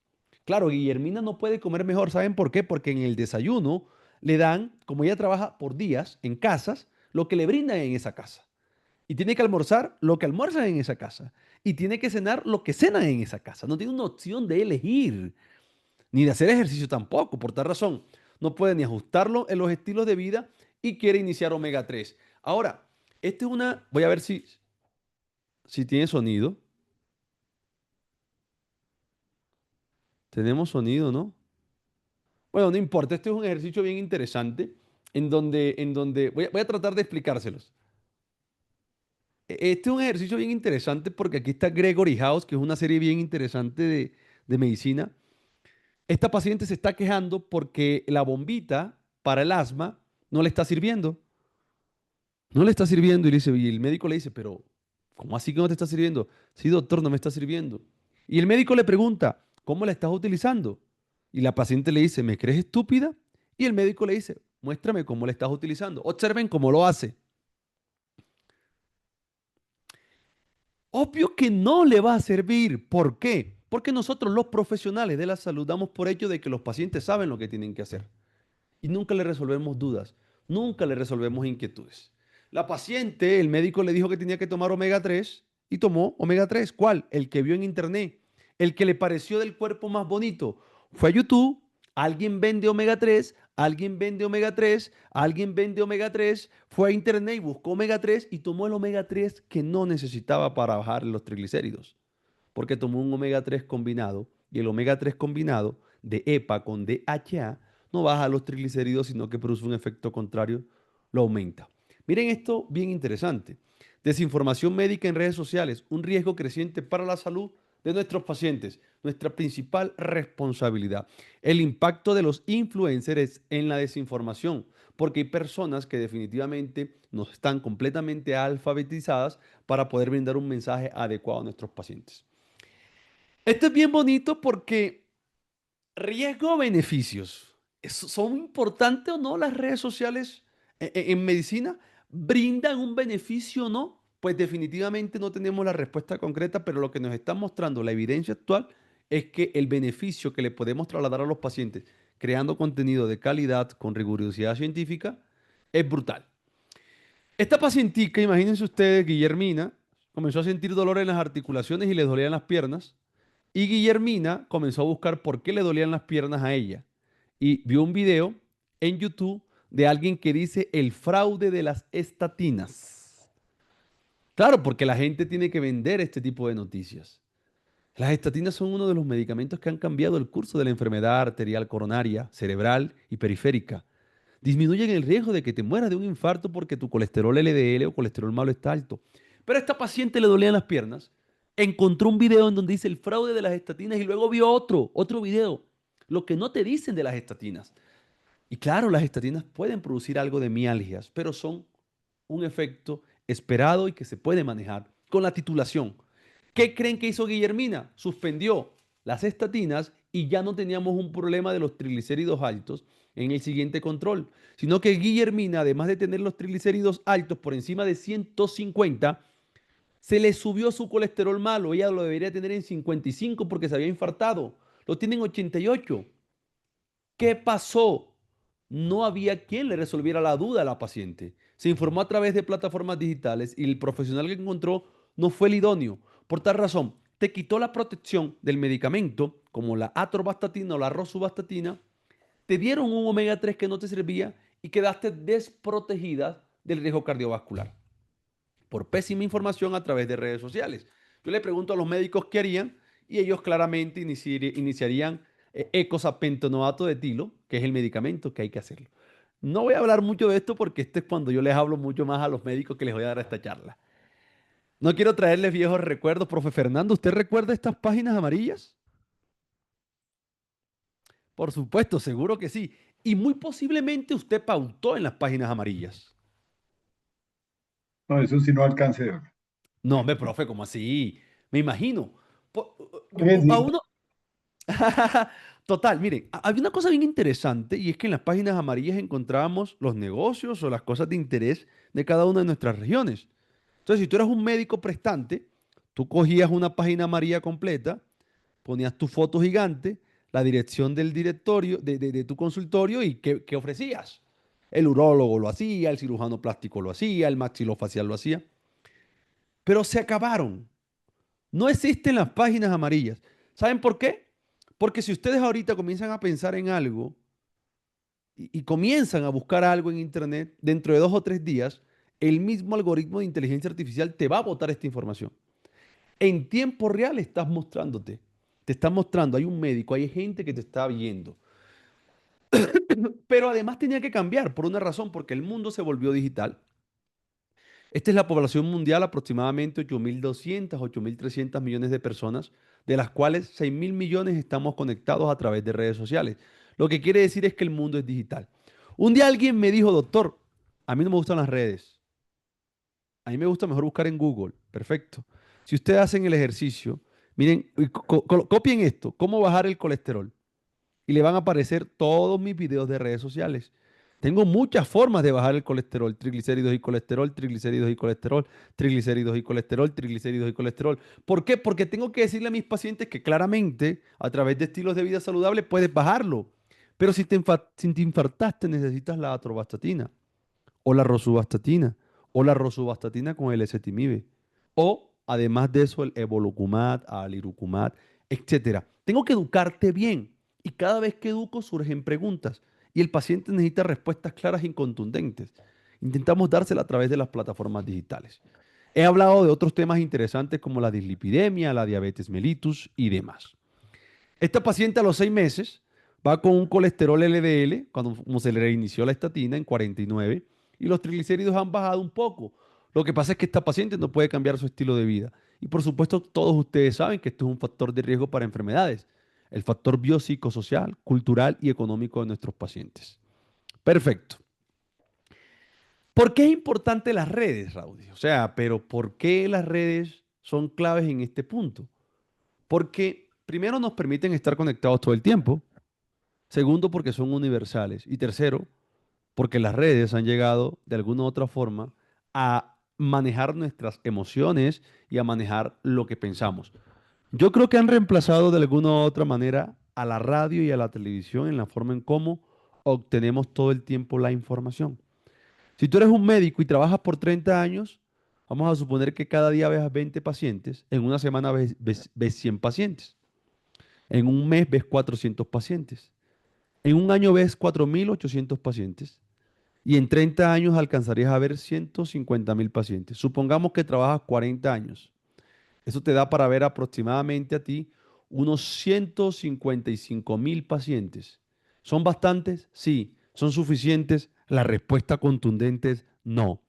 Claro, Guillermina no puede comer mejor, ¿saben por qué? Porque en el desayuno le dan, como ella trabaja por días en casas, lo que le brindan en esa casa. Y tiene que almorzar lo que almuerzan en esa casa. Y tiene que cenar lo que cenan en esa casa. No tiene una opción de elegir, ni de hacer ejercicio tampoco. Por tal razón, no puede ni ajustarlo en los estilos de vida y quiere iniciar omega 3. Ahora, esta es una, voy a ver si tiene sonido. Tenemos sonido, ¿no? Bueno, no importa, este es un ejercicio bien interesante en donde voy a tratar de explicárselos. Este es un ejercicio bien interesante porque aquí está Gregory House, que es una serie bien interesante de medicina. Esta paciente se está quejando porque la bombita para el asma no le está sirviendo. No le está sirviendo y el médico le dice, pero ¿cómo así que no te está sirviendo? Sí, doctor, no me está sirviendo. Y el médico le pregunta, ¿cómo la estás utilizando? Y la paciente le dice, ¿me crees estúpida? Y el médico le dice, muéstrame cómo la estás utilizando. Observen cómo lo hace. Obvio que no le va a servir. ¿Por qué? Porque nosotros los profesionales de la salud damos por hecho de que los pacientes saben lo que tienen que hacer. Y nunca le resolvemos dudas, nunca le resolvemos inquietudes. La paciente, el médico le dijo que tenía que tomar omega 3 y tomó omega 3. ¿Cuál? El que vio en internet, el que le pareció del cuerpo más bonito. Fue a YouTube, alguien vende omega 3, alguien vende omega 3, alguien vende omega 3, fue a internet y buscó omega 3 y tomó el omega 3 que no necesitaba para bajar los triglicéridos, porque tomó un omega 3 combinado y el omega 3 combinado de EPA con DHA no baja los triglicéridos, sino que produce un efecto contrario, lo aumenta. Miren esto bien interesante. Desinformación médica en redes sociales, un riesgo creciente para la salud de nuestros pacientes, nuestra principal responsabilidad. El impacto de los influencers en la desinformación, porque hay personas que definitivamente no están completamente alfabetizadas para poder brindar un mensaje adecuado a nuestros pacientes. Esto es bien bonito porque riesgo-beneficios. ¿Son importantes o no las redes sociales en medicina? ¿Brindan un beneficio o no? Pues definitivamente no tenemos la respuesta concreta, pero lo que nos está mostrando la evidencia actual es que el beneficio que le podemos trasladar a los pacientes creando contenido de calidad con rigurosidad científica es brutal. Esta pacientica, imagínense ustedes, Guillermina, comenzó a sentir dolor en las articulaciones y le dolían las piernas. Y Guillermina comenzó a buscar por qué le dolían las piernas a ella. Y vio un video en YouTube de alguien que dice el fraude de las estatinas. Claro, porque la gente tiene que vender este tipo de noticias. Las estatinas son uno de los medicamentos que han cambiado el curso de la enfermedad arterial coronaria, cerebral y periférica. Disminuyen el riesgo de que te mueras de un infarto porque tu colesterol LDL o colesterol malo está alto. Pero a esta paciente le dolían las piernas. Encontró un video en donde dice el fraude de las estatinas y luego vio otro video. Lo que no te dicen de las estatinas. Y claro, las estatinas pueden producir algo de mialgias, pero son un efecto esperado y que se puede manejar con la titulación. ¿Qué creen que hizo Guillermina? Suspendió las estatinas y ya no teníamos un problema de los triglicéridos altos en el siguiente control, sino que Guillermina, además de tener los triglicéridos altos por encima de 150, se le subió su colesterol malo. Ella lo debería tener en 55 porque se había infartado. Lo tiene en 88. ¿Qué pasó? No había quien le resolviera la duda a la paciente. Se informó a través de plataformas digitales y el profesional que encontró no fue el idóneo. Por tal razón, te quitó la protección del medicamento, como la atorvastatina o la rosuvastatina, te dieron un omega 3 que no te servía y quedaste desprotegida del riesgo cardiovascular por pésima información a través de redes sociales. Yo le pregunto a los médicos qué harían y ellos claramente iniciarían ecosapentanoato de etilo, que es el medicamento que hay que hacerlo. No voy a hablar mucho de esto porque este es cuando yo les hablo mucho más a los médicos que les voy a dar esta charla. No quiero traerles viejos recuerdos. Profe Fernando, ¿usted recuerda estas páginas amarillas? Por supuesto, seguro que sí. Y muy posiblemente usted pautó en las páginas amarillas. No, eso sí no alcancé a ver. No, hombre, profe, ¿cómo así? Me imagino. Po- A Sí, uno, Total, miren, había una cosa bien interesante y es que en las páginas amarillas encontrábamos los negocios o las cosas de interés de cada una de nuestras regiones. Entonces, si tú eras un médico prestante, tú cogías una página amarilla completa, ponías tu foto gigante, la dirección del directorio, de tu consultorio y qué ofrecías. El urólogo lo hacía, el cirujano plástico lo hacía, el maxilofacial lo hacía, pero se acabaron. No existen las páginas amarillas. ¿Saben por qué? Porque si ustedes ahorita comienzan a pensar en algo y comienzan a buscar algo en Internet, dentro de 2 o 3 días, el mismo algoritmo de inteligencia artificial te va a botar esta información. En tiempo real estás mostrándote. Te está mostrando, hay un médico, hay gente que te está viendo. Pero además tenía que cambiar por una razón, porque el mundo se volvió digital. Esta es la población mundial, aproximadamente 8.200, 8.300 millones de personas, de las cuales 6.000 millones estamos conectados a través de redes sociales. Lo que quiere decir es que el mundo es digital. Un día alguien me dijo, doctor, a mí no me gustan las redes. A mí me gusta mejor buscar en Google. Perfecto. Si ustedes hacen el ejercicio, miren, copien esto, cómo bajar el colesterol y le van a aparecer todos mis videos de redes sociales. Tengo muchas formas de bajar el colesterol, triglicéridos y colesterol, triglicéridos y colesterol, triglicéridos y colesterol, triglicéridos y colesterol. ¿Por qué? Porque tengo que decirle a mis pacientes que claramente a través de estilos de vida saludables puedes bajarlo. Pero si te infartaste necesitas la atorvastatina o la rosuvastatina o la rosuvastatina con el ezetimibe o además de eso el evolucumab, alirucumab, etcétera. Tengo que educarte bien y cada vez que educo surgen preguntas y el paciente necesita respuestas claras y contundentes. Intentamos dársela a través de las plataformas digitales. He hablado de otros temas interesantes como la dislipidemia, la diabetes mellitus y demás. Esta paciente a los 6 meses va con un colesterol LDL, cuando como se le reinició la estatina en 49, y los triglicéridos han bajado un poco. Lo que pasa es que esta paciente no puede cambiar su estilo de vida. Y por supuesto, todos ustedes saben que esto es un factor de riesgo para enfermedades. El factor biopsicosocial, cultural y económico de nuestros pacientes. Perfecto. ¿Por qué es importante las redes, Raudy? O sea, pero ¿por qué las redes son claves en este punto? Porque primero nos permiten estar conectados todo el tiempo. Segundo, porque son universales. Y tercero, porque las redes han llegado de alguna u otra forma a manejar nuestras emociones y a manejar lo que pensamos. Yo creo que han reemplazado de alguna u otra manera a la radio y a la televisión en la forma en cómo obtenemos todo el tiempo la información. Si tú eres un médico y trabajas por 30 años, vamos a suponer que cada día ves 20 pacientes, en una semana ves 100 pacientes, en un mes ves 400 pacientes. En un año ves 4.800 pacientes y en 30 años alcanzarías a ver 150.000 pacientes. Supongamos que trabajas 40 años. Eso te da para ver aproximadamente a ti unos 155.000 pacientes. ¿Son bastantes? Sí. ¿Son suficientes? La respuesta contundente es no.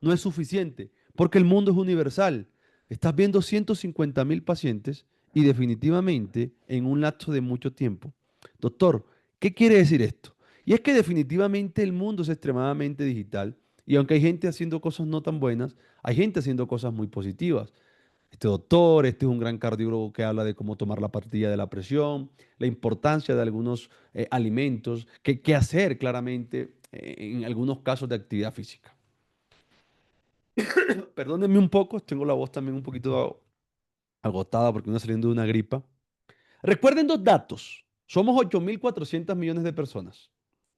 No es suficiente porque el mundo es universal. Estás viendo 150.000 pacientes y definitivamente en un lapso de mucho tiempo. Doctor, ¿qué quiere decir esto? Y es que definitivamente el mundo es extremadamente digital Y aunque hay gente haciendo cosas no tan buenas, hay gente haciendo cosas muy positivas. Este doctor, este es un gran cardiólogo que habla de cómo tomar la pastilla de la presión, la importancia de algunos alimentos, qué hacer claramente en algunos casos de actividad física. Perdónenme un poco, tengo la voz también un poquito agotada porque ando saliendo de una gripa. Recuerden dos datos. Somos 8.400 millones de personas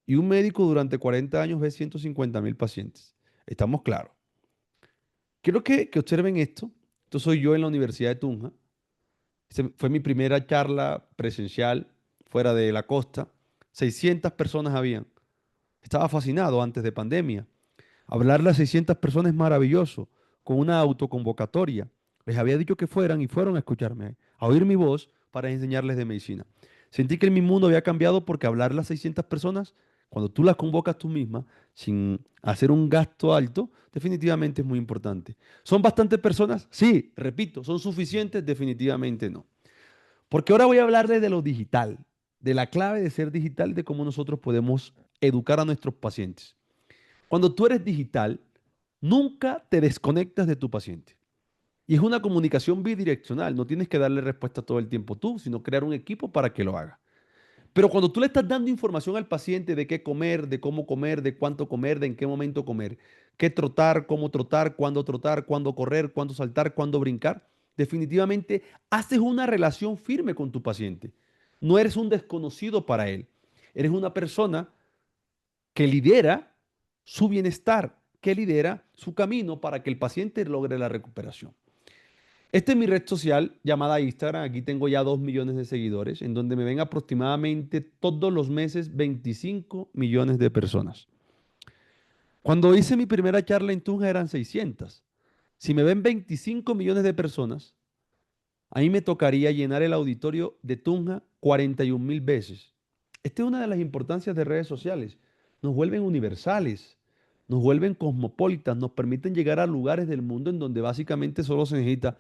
y un médico durante 40 años ve 150.000 pacientes. Estamos claros. Quiero que observen esto. Esto soy yo en la Universidad de Tunja. Fue mi primera charla presencial fuera de la costa. 600 personas habían. Estaba fascinado antes de pandemia. Hablarle a 600 personas es maravilloso, con una autoconvocatoria. Les había dicho que fueran y fueron a escucharme, a oír mi voz para enseñarles de medicina. Sentí que mi mundo había cambiado porque hablarle a 600 personas, cuando tú las convocas tú misma, sin hacer un gasto alto, definitivamente es muy importante. ¿Son bastantes personas? Sí, repito, ¿son suficientes? Definitivamente no. Porque ahora voy a hablarles de lo digital, de la clave de ser digital, de cómo nosotros podemos educar a nuestros pacientes. Cuando tú eres digital, nunca te desconectas de tu paciente. Y es una comunicación bidireccional. No tienes que darle respuesta todo el tiempo tú, sino crear un equipo para que lo haga. Pero cuando tú le estás dando información al paciente de qué comer, de cómo comer, de cuánto comer, de en qué momento comer, qué trotar, cómo trotar, cuándo correr, cuándo saltar, cuándo brincar, definitivamente haces una relación firme con tu paciente. No eres un desconocido para él. Eres una persona que lidera su bienestar, que lidera su camino para que el paciente logre la recuperación. Esta es mi red social llamada Instagram. Aquí tengo ya 2 millones de seguidores, en donde me ven aproximadamente todos los meses 25 millones de personas. Cuando hice mi primera charla en Tunja eran 600. Si me ven 25 millones de personas, a mí me tocaría llenar el auditorio de Tunja 41.000 veces. Esta es una de las importancias de redes sociales. Nos vuelven universales, nos vuelven cosmopolitas, nos permiten llegar a lugares del mundo en donde básicamente solo se necesita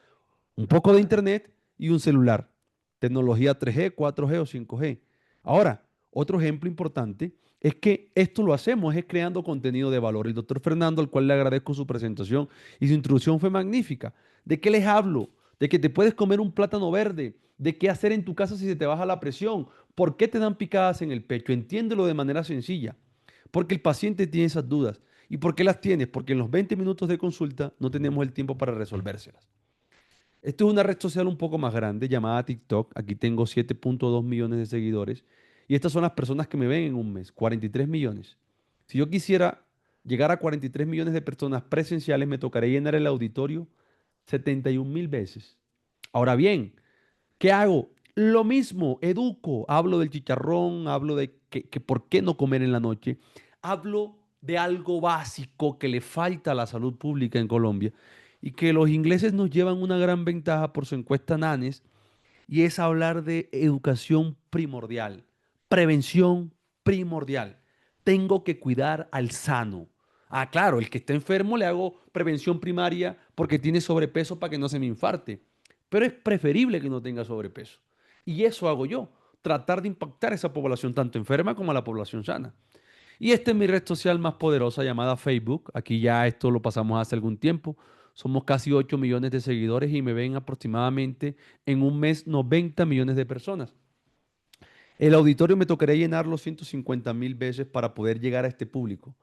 un poco de internet y un celular. Tecnología 3G, 4G o 5G. Ahora, otro ejemplo importante es que esto lo hacemos es creando contenido de valor. El doctor Fernando, al cual le agradezco su presentación y su introducción fue magnífica. ¿De qué les hablo? De que te puedes comer un plátano verde, de qué hacer en tu casa si se te baja la presión, por qué te dan picadas en el pecho. Entiéndelo de manera sencilla, porque el paciente tiene esas dudas. ¿Y por qué las tienes? Porque en los 20 minutos de consulta no tenemos el tiempo para resolvérselas. Esto es una red social un poco más grande llamada TikTok. Aquí tengo 7.2 millones de seguidores. Y estas son las personas que me ven en un mes, 43 millones. Si yo quisiera llegar a 43 millones de personas presenciales, me tocaría llenar el auditorio 71.000 veces. Ahora bien, ¿qué hago? Lo mismo, educo, hablo del chicharrón, hablo de que por qué no comer en la noche, hablo de algo básico que le falta a la salud pública en Colombia y que los ingleses nos llevan una gran ventaja por su encuesta NANES y es hablar de educación primordial, prevención primordial. Tengo que cuidar al sano. Ah, claro, el que está enfermo le hago prevención primaria porque tiene sobrepeso para que no se me infarte. Pero es preferible que no tenga sobrepeso. Y eso hago yo, tratar de impactar a esa población tanto enferma como a la población sana. Y esta es mi red social más poderosa llamada Facebook. Aquí ya esto lo pasamos hace algún tiempo. Somos casi 8 millones de seguidores y me ven aproximadamente en un mes 90 millones de personas. El auditorio me tocaría llenarlo 150.000 veces para poder llegar a este público.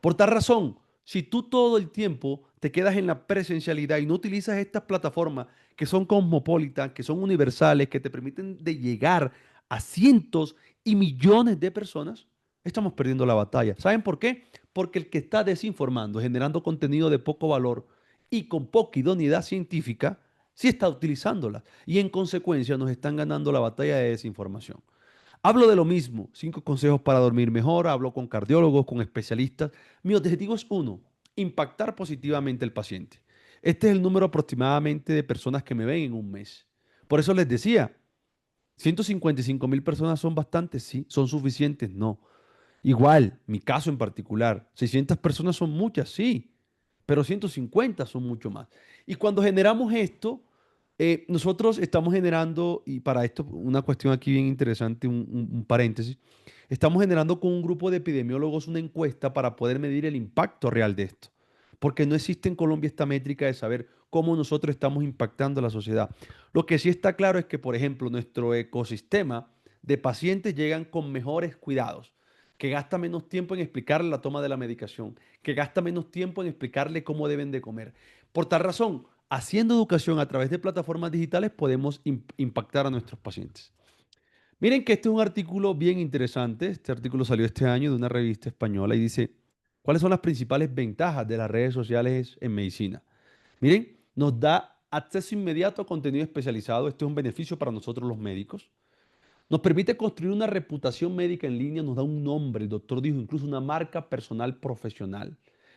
Por tal razón, si tú todo el tiempo te quedas en la presencialidad y no utilizas estas plataformas que son cosmopolitas, que son universales, que te permiten de llegar a cientos y millones de personas, estamos perdiendo la batalla. ¿Saben por qué? Porque el que está desinformando, generando contenido de poco valor y con poca idoneidad científica, sí está utilizándola. Y en consecuencia nos están ganando la batalla de desinformación. Hablo de lo mismo, 5 consejos para dormir mejor, hablo con cardiólogos, con especialistas. Mi objetivo es uno, impactar positivamente al paciente. Este es el número aproximadamente de personas que me ven en un mes. Por eso les decía, 155.000 personas son bastantes, sí, son suficientes, no. Igual, mi caso en particular, 600 personas son muchas, sí, pero 150 son mucho más. Y cuando generamos esto, Nosotros estamos generando, y para esto una cuestión aquí bien interesante, un paréntesis, estamos generando con un grupo de epidemiólogos una encuesta para poder medir el impacto real de esto, porque no existe en Colombia esta métrica de saber cómo nosotros estamos impactando a la sociedad. Lo que sí está claro es que, por ejemplo, nuestro ecosistema de pacientes llegan con mejores cuidados, que gasta menos tiempo en explicarle la toma de la medicación, que gasta menos tiempo en explicarle cómo deben de comer. Por tal razón, haciendo educación a través de plataformas digitales podemos impactar a nuestros pacientes. Miren que este es un artículo bien interesante. Este artículo salió este año de una revista española y dice, ¿cuáles son las principales ventajas de las redes sociales en medicina? Miren, nos da acceso inmediato a contenido especializado. Esto es un beneficio para nosotros los médicos. Nos permite construir una reputación médica en línea, nos da un nombre, el doctor dijo, incluso una marca personal profesional.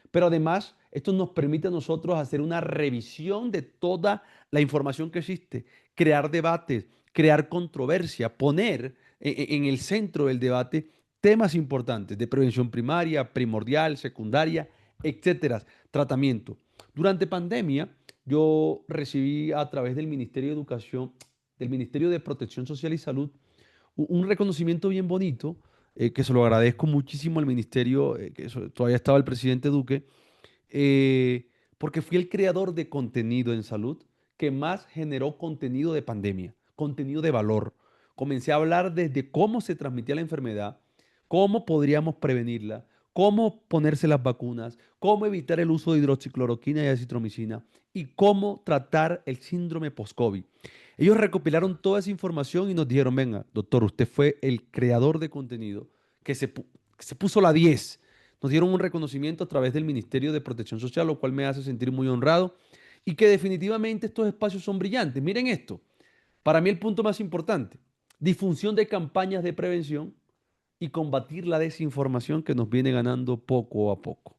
Pero además, esto nos permite a nosotros hacer una revisión de toda la información que existe, crear debates, crear controversia, poner en el centro del debate temas importantes de prevención primaria, primordial, secundaria, etcétera, tratamiento. Durante pandemia, yo recibí a través del Ministerio de Educación, del Ministerio de Protección Social y Salud, un reconocimiento bien bonito, que se lo agradezco muchísimo al ministerio, todavía estaba el presidente Duque, porque fui el creador de contenido en salud que más generó contenido de pandemia, contenido de valor. Comencé a hablar desde cómo se transmitía la enfermedad, cómo podríamos prevenirla, cómo ponerse las vacunas, cómo evitar el uso de hidroxicloroquina y acitromicina y cómo tratar el síndrome post-COVID. Ellos recopilaron toda esa información y nos dijeron, venga, doctor, usted fue el creador de contenido que se puso la 10. Nos dieron un reconocimiento a través del Ministerio de Protección Social, lo cual me hace sentir muy honrado y que definitivamente estos espacios son brillantes. Miren esto, para mí el punto más importante, difusión de campañas de prevención y combatir la desinformación que nos viene ganando poco a poco.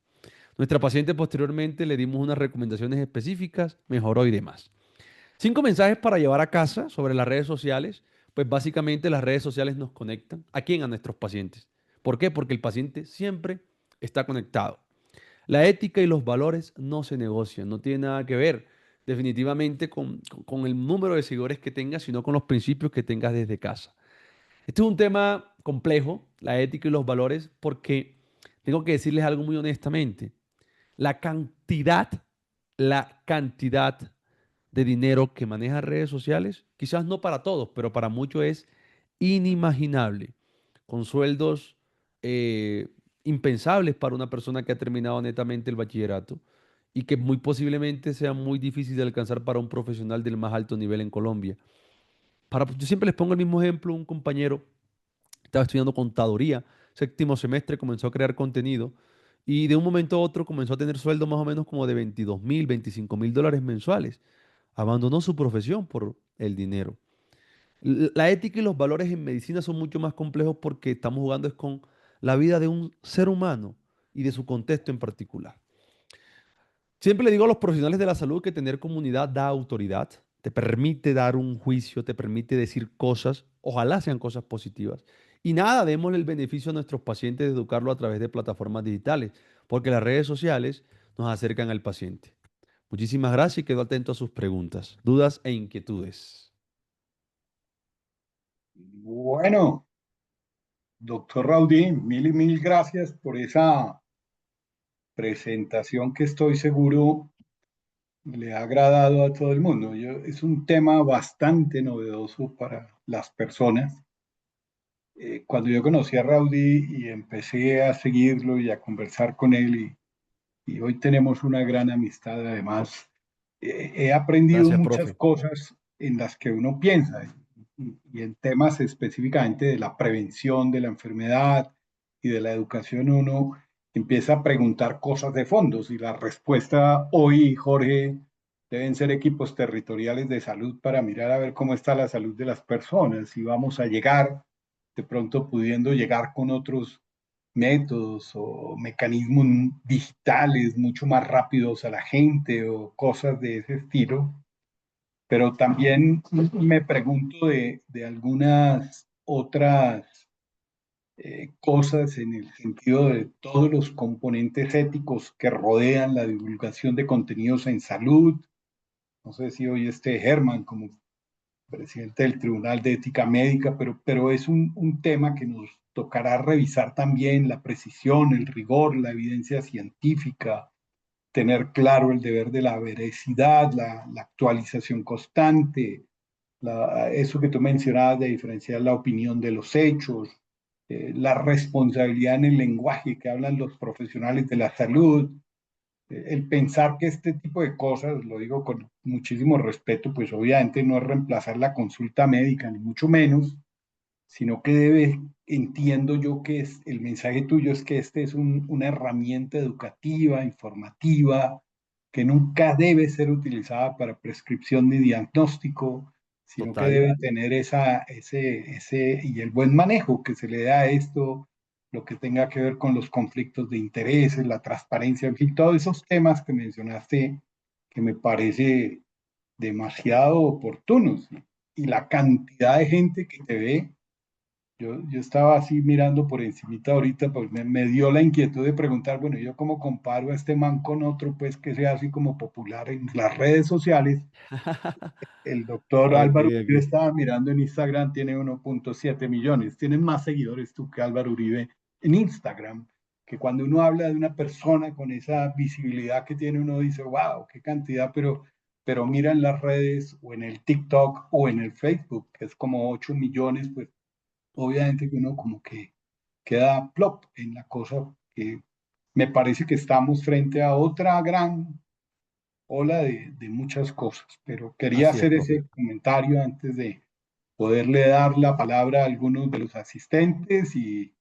Nuestra paciente posteriormente le dimos unas recomendaciones específicas, mejoró y demás. 5 mensajes para llevar a casa sobre las redes sociales. Pues básicamente las redes sociales nos conectan. ¿A quién? A nuestros pacientes. ¿Por qué? Porque el paciente siempre está conectado. La ética y los valores no se negocian, no tiene nada que ver definitivamente con el número de seguidores que tengas, sino con los principios que tengas desde casa. Este es un tema complejo, la ética y los valores, porque tengo que decirles algo muy honestamente. La cantidad, la cantidad de dinero que maneja redes sociales, quizás no para todos, pero para muchos es inimaginable, con sueldos eh, impensables para una persona que ha terminado netamente el bachillerato y que muy posiblemente sea muy difícil de alcanzar para un profesional del más alto nivel en Colombia. Yo siempre les pongo el mismo ejemplo, un compañero estaba estudiando contaduría, séptimo semestre, comenzó a crear contenido y de un momento a otro comenzó a tener sueldo más o menos como de 22.000, 25.000 dólares mensuales. Abandonó su profesión por el dinero. La ética y los valores en medicina son mucho más complejos porque estamos jugando es con la vida de un ser humano y de su contexto en particular. Siempre le digo a los profesionales de la salud que tener comunidad da autoridad, te permite dar un juicio, te permite decir cosas, ojalá sean cosas positivas. Y nada, démosle el beneficio a nuestros pacientes de educarlo a través de plataformas digitales, porque las redes sociales nos acercan al paciente. Muchísimas gracias y quedo atento a sus preguntas, dudas e inquietudes. Bueno, doctor Raudí, mil y mil gracias por esa presentación que estoy seguro le ha agradado a todo el mundo. Es un tema bastante novedoso para las personas. Cuando yo conocí a Raudy y empecé a seguirlo y a conversar con él, y hoy tenemos una gran amistad además, he aprendido Gracias, muchas profe. cosas en las que uno piensa y en temas específicamente de la prevención de la enfermedad y de la educación, uno empieza a preguntar cosas de fondos y la respuesta hoy, Jorge, deben ser equipos territoriales de salud para mirar a ver cómo está la salud de las personas y vamos a llegar de pronto pudiendo llegar con otros métodos o mecanismos digitales mucho más rápidos a la gente o cosas de ese estilo, pero también me pregunto de algunas otras cosas en el sentido de todos los componentes éticos que rodean la divulgación de contenidos en salud, no sé si hoy esté Herman como presidente del Tribunal de Ética Médica, pero es un tema que nos tocará revisar también la precisión, el rigor, la evidencia científica, tener claro el deber de la veracidad, la actualización constante, eso que tú mencionabas de diferenciar la opinión de los hechos, la responsabilidad en el lenguaje que hablan los profesionales de la salud, el pensar que este tipo de cosas, lo digo con muchísimo respeto, pues obviamente no es reemplazar la consulta médica, ni mucho menos, sino que debe, entiendo yo que es, el mensaje tuyo es que este es una herramienta educativa, informativa, que nunca debe ser utilizada para prescripción ni diagnóstico, sino que Total. debe tener y el buen manejo que se le da a esto, lo que tenga que ver con los conflictos de intereses, la transparencia, en fin, todos esos temas que mencionaste que me parece demasiado oportunos. Y la cantidad de gente que te ve, yo estaba así mirando por encimita ahorita, pues me dio la inquietud de preguntar, bueno, yo cómo comparo a este man con otro, pues que sea así como popular en las redes sociales. El doctor Ok, Álvaro Uribe ok. estaba mirando en Instagram, tiene 1.7 millones. Tienes más seguidores tú que Álvaro Uribe en Instagram, que cuando uno habla de una persona con esa visibilidad que tiene, uno dice, wow, qué cantidad, pero mira en las redes o en el TikTok o en el Facebook, que es como 8 millones, pues obviamente que uno como que queda plop en la cosa que me parece que estamos frente a otra gran ola de muchas cosas, pero quería Así es, hacer profe. ese comentario antes de poderle dar la palabra a algunos de los asistentes y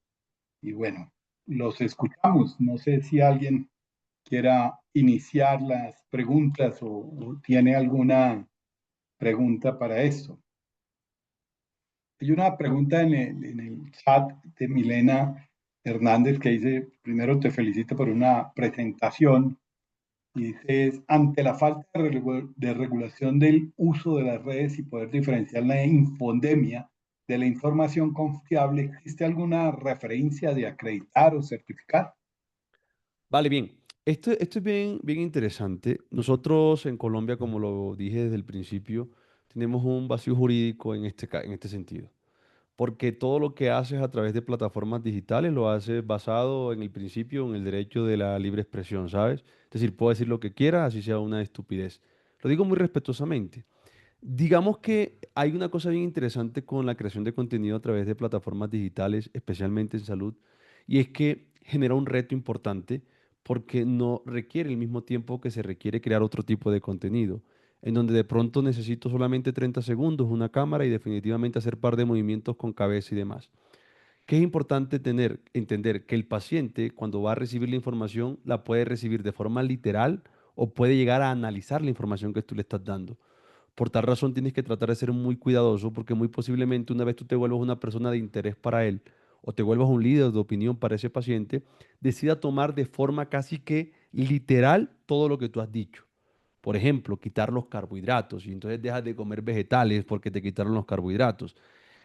bueno, los escuchamos. No sé si alguien quiera iniciar las preguntas o tiene alguna pregunta para esto. Hay una pregunta en el chat de Milena Hernández que dice, primero te felicito por una presentación y dice, ante la falta de regulación del uso de las redes y poder diferenciar la infodemia de la información confiable, ¿existe alguna referencia de acreditar o certificar? Vale, bien. Esto es bien, bien interesante. Nosotros en Colombia, como lo dije desde el principio, tenemos un vacío jurídico en este sentido. Porque todo lo que haces a través de plataformas digitales lo haces basado en el principio, en el derecho de la libre expresión, ¿sabes? Es decir, puedo decir lo que quiera, así sea una estupidez. Lo digo muy respetuosamente. Digamos que hay una cosa bien interesante con la creación de contenido a través de plataformas digitales, especialmente en salud, y es que genera un reto importante porque no requiere el mismo tiempo que se requiere crear otro tipo de contenido, en donde de pronto necesito solamente 30 segundos, una cámara y definitivamente hacer par de movimientos con cabeza y demás. Que es importante entender que el paciente, cuando va a recibir la información, la puede recibir de forma literal o puede llegar a analizar la información que tú le estás dando. Por tal razón tienes que tratar de ser muy cuidadoso porque muy posiblemente una vez tú te vuelvas una persona de interés para él o te vuelvas un líder de opinión para ese paciente, decida tomar de forma casi que literal todo lo que tú has dicho. Por ejemplo, quitar los carbohidratos y entonces dejas de comer vegetales porque te quitaron los carbohidratos.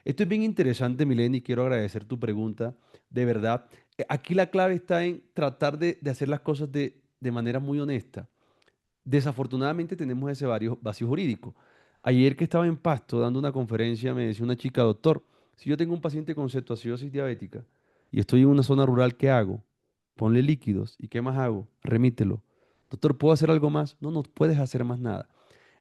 Esto es bien interesante, Milena, y quiero agradecer tu pregunta. De verdad, aquí la clave está en tratar de hacer las cosas de manera muy honesta. Desafortunadamente tenemos ese vacío jurídico. Ayer que estaba en Pasto dando una conferencia, me decía una chica, doctor, si yo tengo un paciente con cetoacidosis diabética y estoy en una zona rural, ¿qué hago? Ponle líquidos. ¿Y qué más hago? Remítelo. Doctor, ¿puedo hacer algo más? No, no puedes hacer más nada.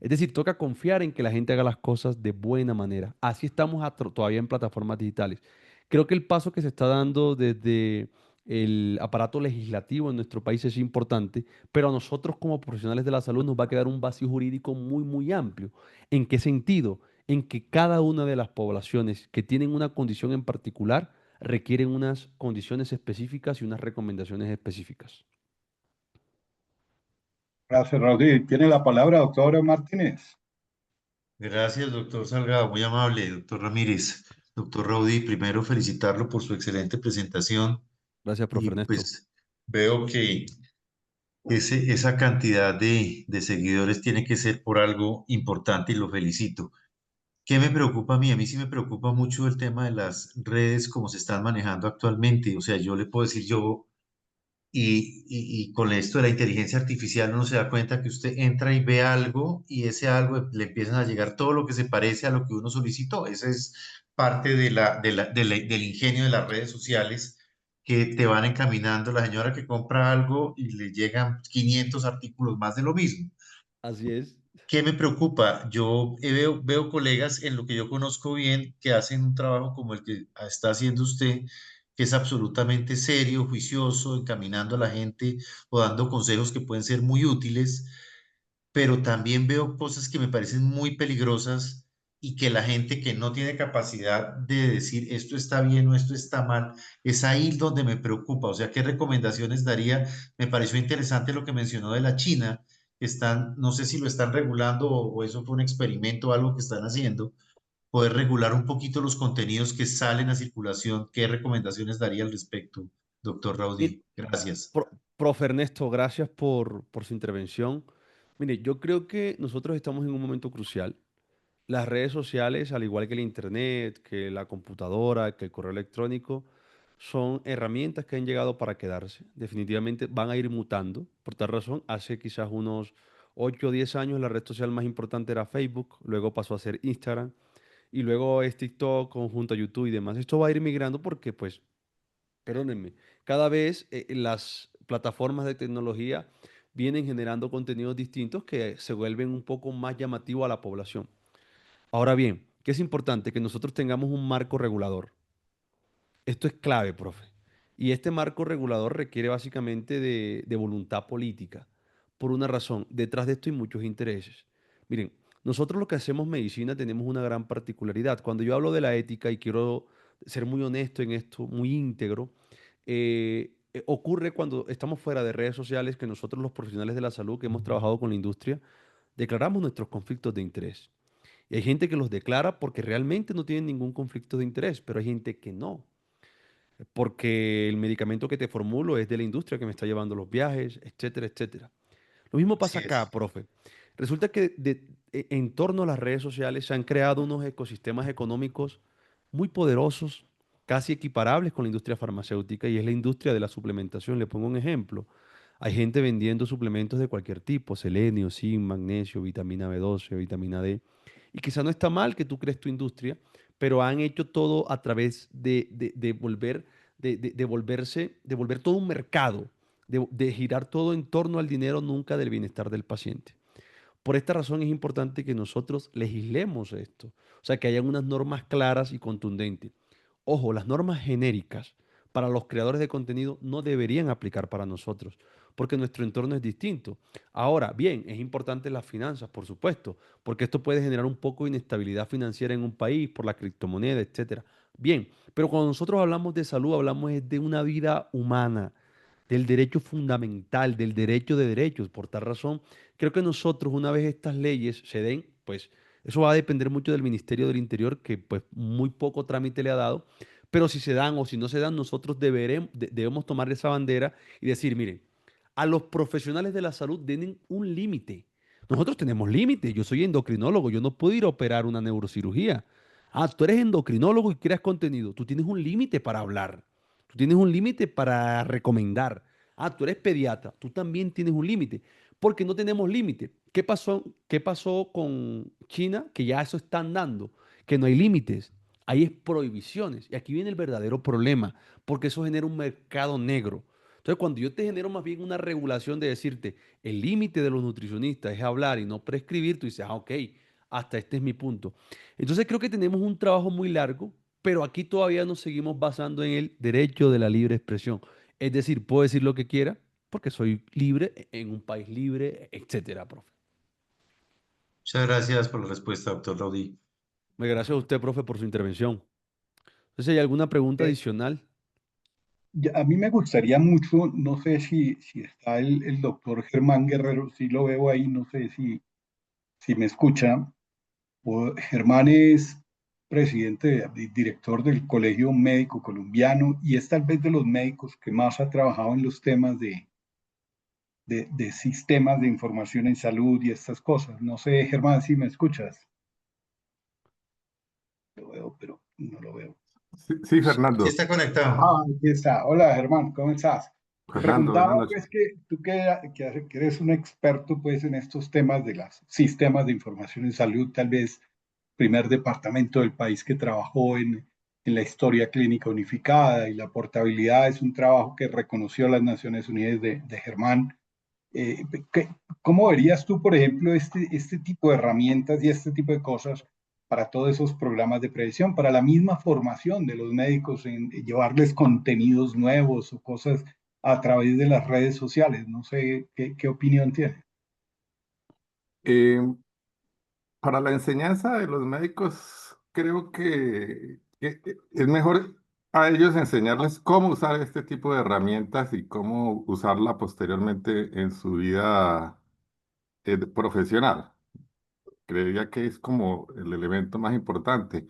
Es decir, toca confiar en que la gente haga las cosas de buena manera. Así estamos todavía en plataformas digitales. Creo que el paso que se está dando desde el aparato legislativo en nuestro país es importante, pero a nosotros como profesionales de la salud nos va a quedar un vacío jurídico muy, muy amplio. ¿En qué sentido? En que cada una de las poblaciones que tienen una condición en particular requieren unas condiciones específicas y unas recomendaciones específicas. Gracias, Raúl. Tiene la palabra, doctora Martínez. Gracias, doctor Salgado, muy amable, doctor Ramírez. Doctor Raudy, primero felicitarlo por su excelente presentación Gracias, profe y Ernesto. pues veo que esa cantidad de seguidores tiene que ser por algo importante y lo felicito. ¿Qué me preocupa a mí? A mí sí me preocupa mucho el tema de las redes como se están manejando actualmente. O sea, yo le puedo decir, yo y con esto de la inteligencia artificial uno se da cuenta que usted entra y ve algo y ese algo le empiezan a llegar todo lo que se parece a lo que uno solicitó. Esa es parte del ingenio de las redes sociales que te van encaminando. La señora que compra algo y le llegan 500 artículos más de lo mismo. Así es. ¿Qué me preocupa? Yo veo colegas en lo que yo conozco bien que hacen un trabajo como el que está haciendo usted, que es absolutamente serio, juicioso, encaminando a la gente o dando consejos que pueden ser muy útiles, pero también veo cosas que me parecen muy peligrosas y que la gente que no tiene capacidad de decir esto está bien o esto está mal, es ahí donde me preocupa. O sea, ¿qué recomendaciones daría? Me pareció interesante lo que mencionó de la China, que están, no sé si lo están regulando o eso fue un experimento o algo que están haciendo, poder regular un poquito los contenidos que salen a circulación. ¿Qué recomendaciones daría al respecto, doctor Mir- Raudí? Gracias. Profe Ernesto, gracias por su intervención. Mire, yo creo que nosotros estamos en un momento crucial. Las redes sociales, al igual que el internet, que la computadora, que el correo electrónico, son herramientas que han llegado para quedarse. Definitivamente van a ir mutando. Por tal razón, hace quizás unos 8 o 10 años la red social más importante era Facebook, luego pasó a ser Instagram y luego es TikTok conjunto a YouTube y demás. Esto va a ir migrando porque, pues, perdónenme, cada vez las plataformas de tecnología vienen generando contenidos distintos que se vuelven un poco más llamativos a la población. Ahora bien, ¿qué es importante? Que nosotros tengamos un marco regulador. Esto es clave, profe. Y este marco regulador requiere básicamente de voluntad política. Por una razón, detrás de esto hay muchos intereses. Miren, nosotros los que hacemos medicina tenemos una gran particularidad. Cuando yo hablo de la ética y quiero ser muy honesto en esto, muy íntegro, ocurre cuando estamos fuera de redes sociales que nosotros los profesionales de la salud que hemos trabajado con la industria declaramos nuestros conflictos de interés. Y hay gente que los declara porque realmente no tienen ningún conflicto de interés, pero hay gente que no, porque el medicamento que te formulo es de la industria que me está llevando los viajes, etcétera, etcétera. Lo mismo Así pasa es. acá, profe. Resulta que en torno a las redes sociales se han creado unos ecosistemas económicos muy poderosos, casi equiparables con la industria farmacéutica, y es la industria de la suplementación. Le pongo un ejemplo. Hay gente vendiendo suplementos de cualquier tipo, selenio, zinc, magnesio, vitamina B12, vitamina D. Y quizá no está mal que tú crees tu industria, pero han hecho todo a través de volver, de volver todo un mercado, de girar todo en torno al dinero, nunca del bienestar del paciente. Por esta razón es importante que nosotros legislemos esto, o sea, que hayan unas normas claras y contundentes. Ojo, las normas genéricas para los creadores de contenido no deberían aplicar para nosotros, porque nuestro entorno es distinto. Ahora, bien, es importante las finanzas, por supuesto, porque esto puede generar un poco de inestabilidad financiera en un país por la criptomoneda, etcétera. Bien, pero cuando nosotros hablamos de salud, hablamos de una vida humana, del derecho fundamental, del derecho de derechos. Por tal razón, creo que nosotros, una vez estas leyes se den, pues eso va a depender mucho del Ministerio del Interior, que pues muy poco trámite le ha dado, pero si se dan o si no se dan, nosotros debemos tomar esa bandera y decir, miren, a los profesionales de la salud den un límite. Nosotros tenemos límite. Yo soy endocrinólogo, yo no puedo ir a operar una neurocirugía. Ah, tú eres endocrinólogo y creas contenido. Tú tienes un límite para hablar. Tú tienes un límite para recomendar. Ah, tú eres pediatra. Tú también tienes un límite. Porque no tenemos límite. Qué pasó con China? Que ya eso están dando. Que no hay límites. Ahí es prohibiciones. Y aquí viene el verdadero problema. Porque eso genera un mercado negro. Entonces, cuando yo te genero más bien una regulación de decirte, el límite de los nutricionistas es hablar y no prescribir, tú dices, ah, ok, hasta este es mi punto. Entonces, creo que tenemos un trabajo muy largo, pero aquí todavía nos seguimos basando en el derecho de la libre expresión. Es decir, puedo decir lo que quiera porque soy libre en un país libre, etcétera, profe. Muchas gracias por la respuesta, doctor Raudí. Me gracias a usted, profe, por su intervención. Entonces, ¿hay alguna pregunta Eh, adicional? A mí me gustaría mucho, no sé si está el doctor Germán Guerrero, si lo veo ahí, no sé si me escucha. Germán es presidente, director del Colegio Médico Colombiano y es tal vez de los médicos que más ha trabajado en los temas de sistemas de información en salud y estas cosas. No sé, Germán, si me escuchas. Lo veo, pero no lo veo. Sí, sí, Sí Fernando. está conectado. Ah, aquí está. Hola, Germán, ¿cómo estás? Te Fernando, buenas preguntaba, noches. pues, que tú que eres un experto, pues, en estos temas de los sistemas de información en salud, tal vez primer departamento del país que trabajó en la historia clínica unificada, y la portabilidad es un trabajo que reconoció las Naciones Unidas de Germán. Eh, ¿qué- ¿Cómo verías tú, por ejemplo, este tipo de herramientas y este tipo de cosas para todos esos programas de prevención, para la misma formación de los médicos en llevarles contenidos nuevos o cosas a través de las redes sociales? No sé qué opinión tiene. Eh, para la enseñanza de los médicos, creo que es mejor a ellos enseñarles cómo usar este tipo de herramientas y cómo usarla posteriormente en su vida profesional. Creería que es como el elemento más importante.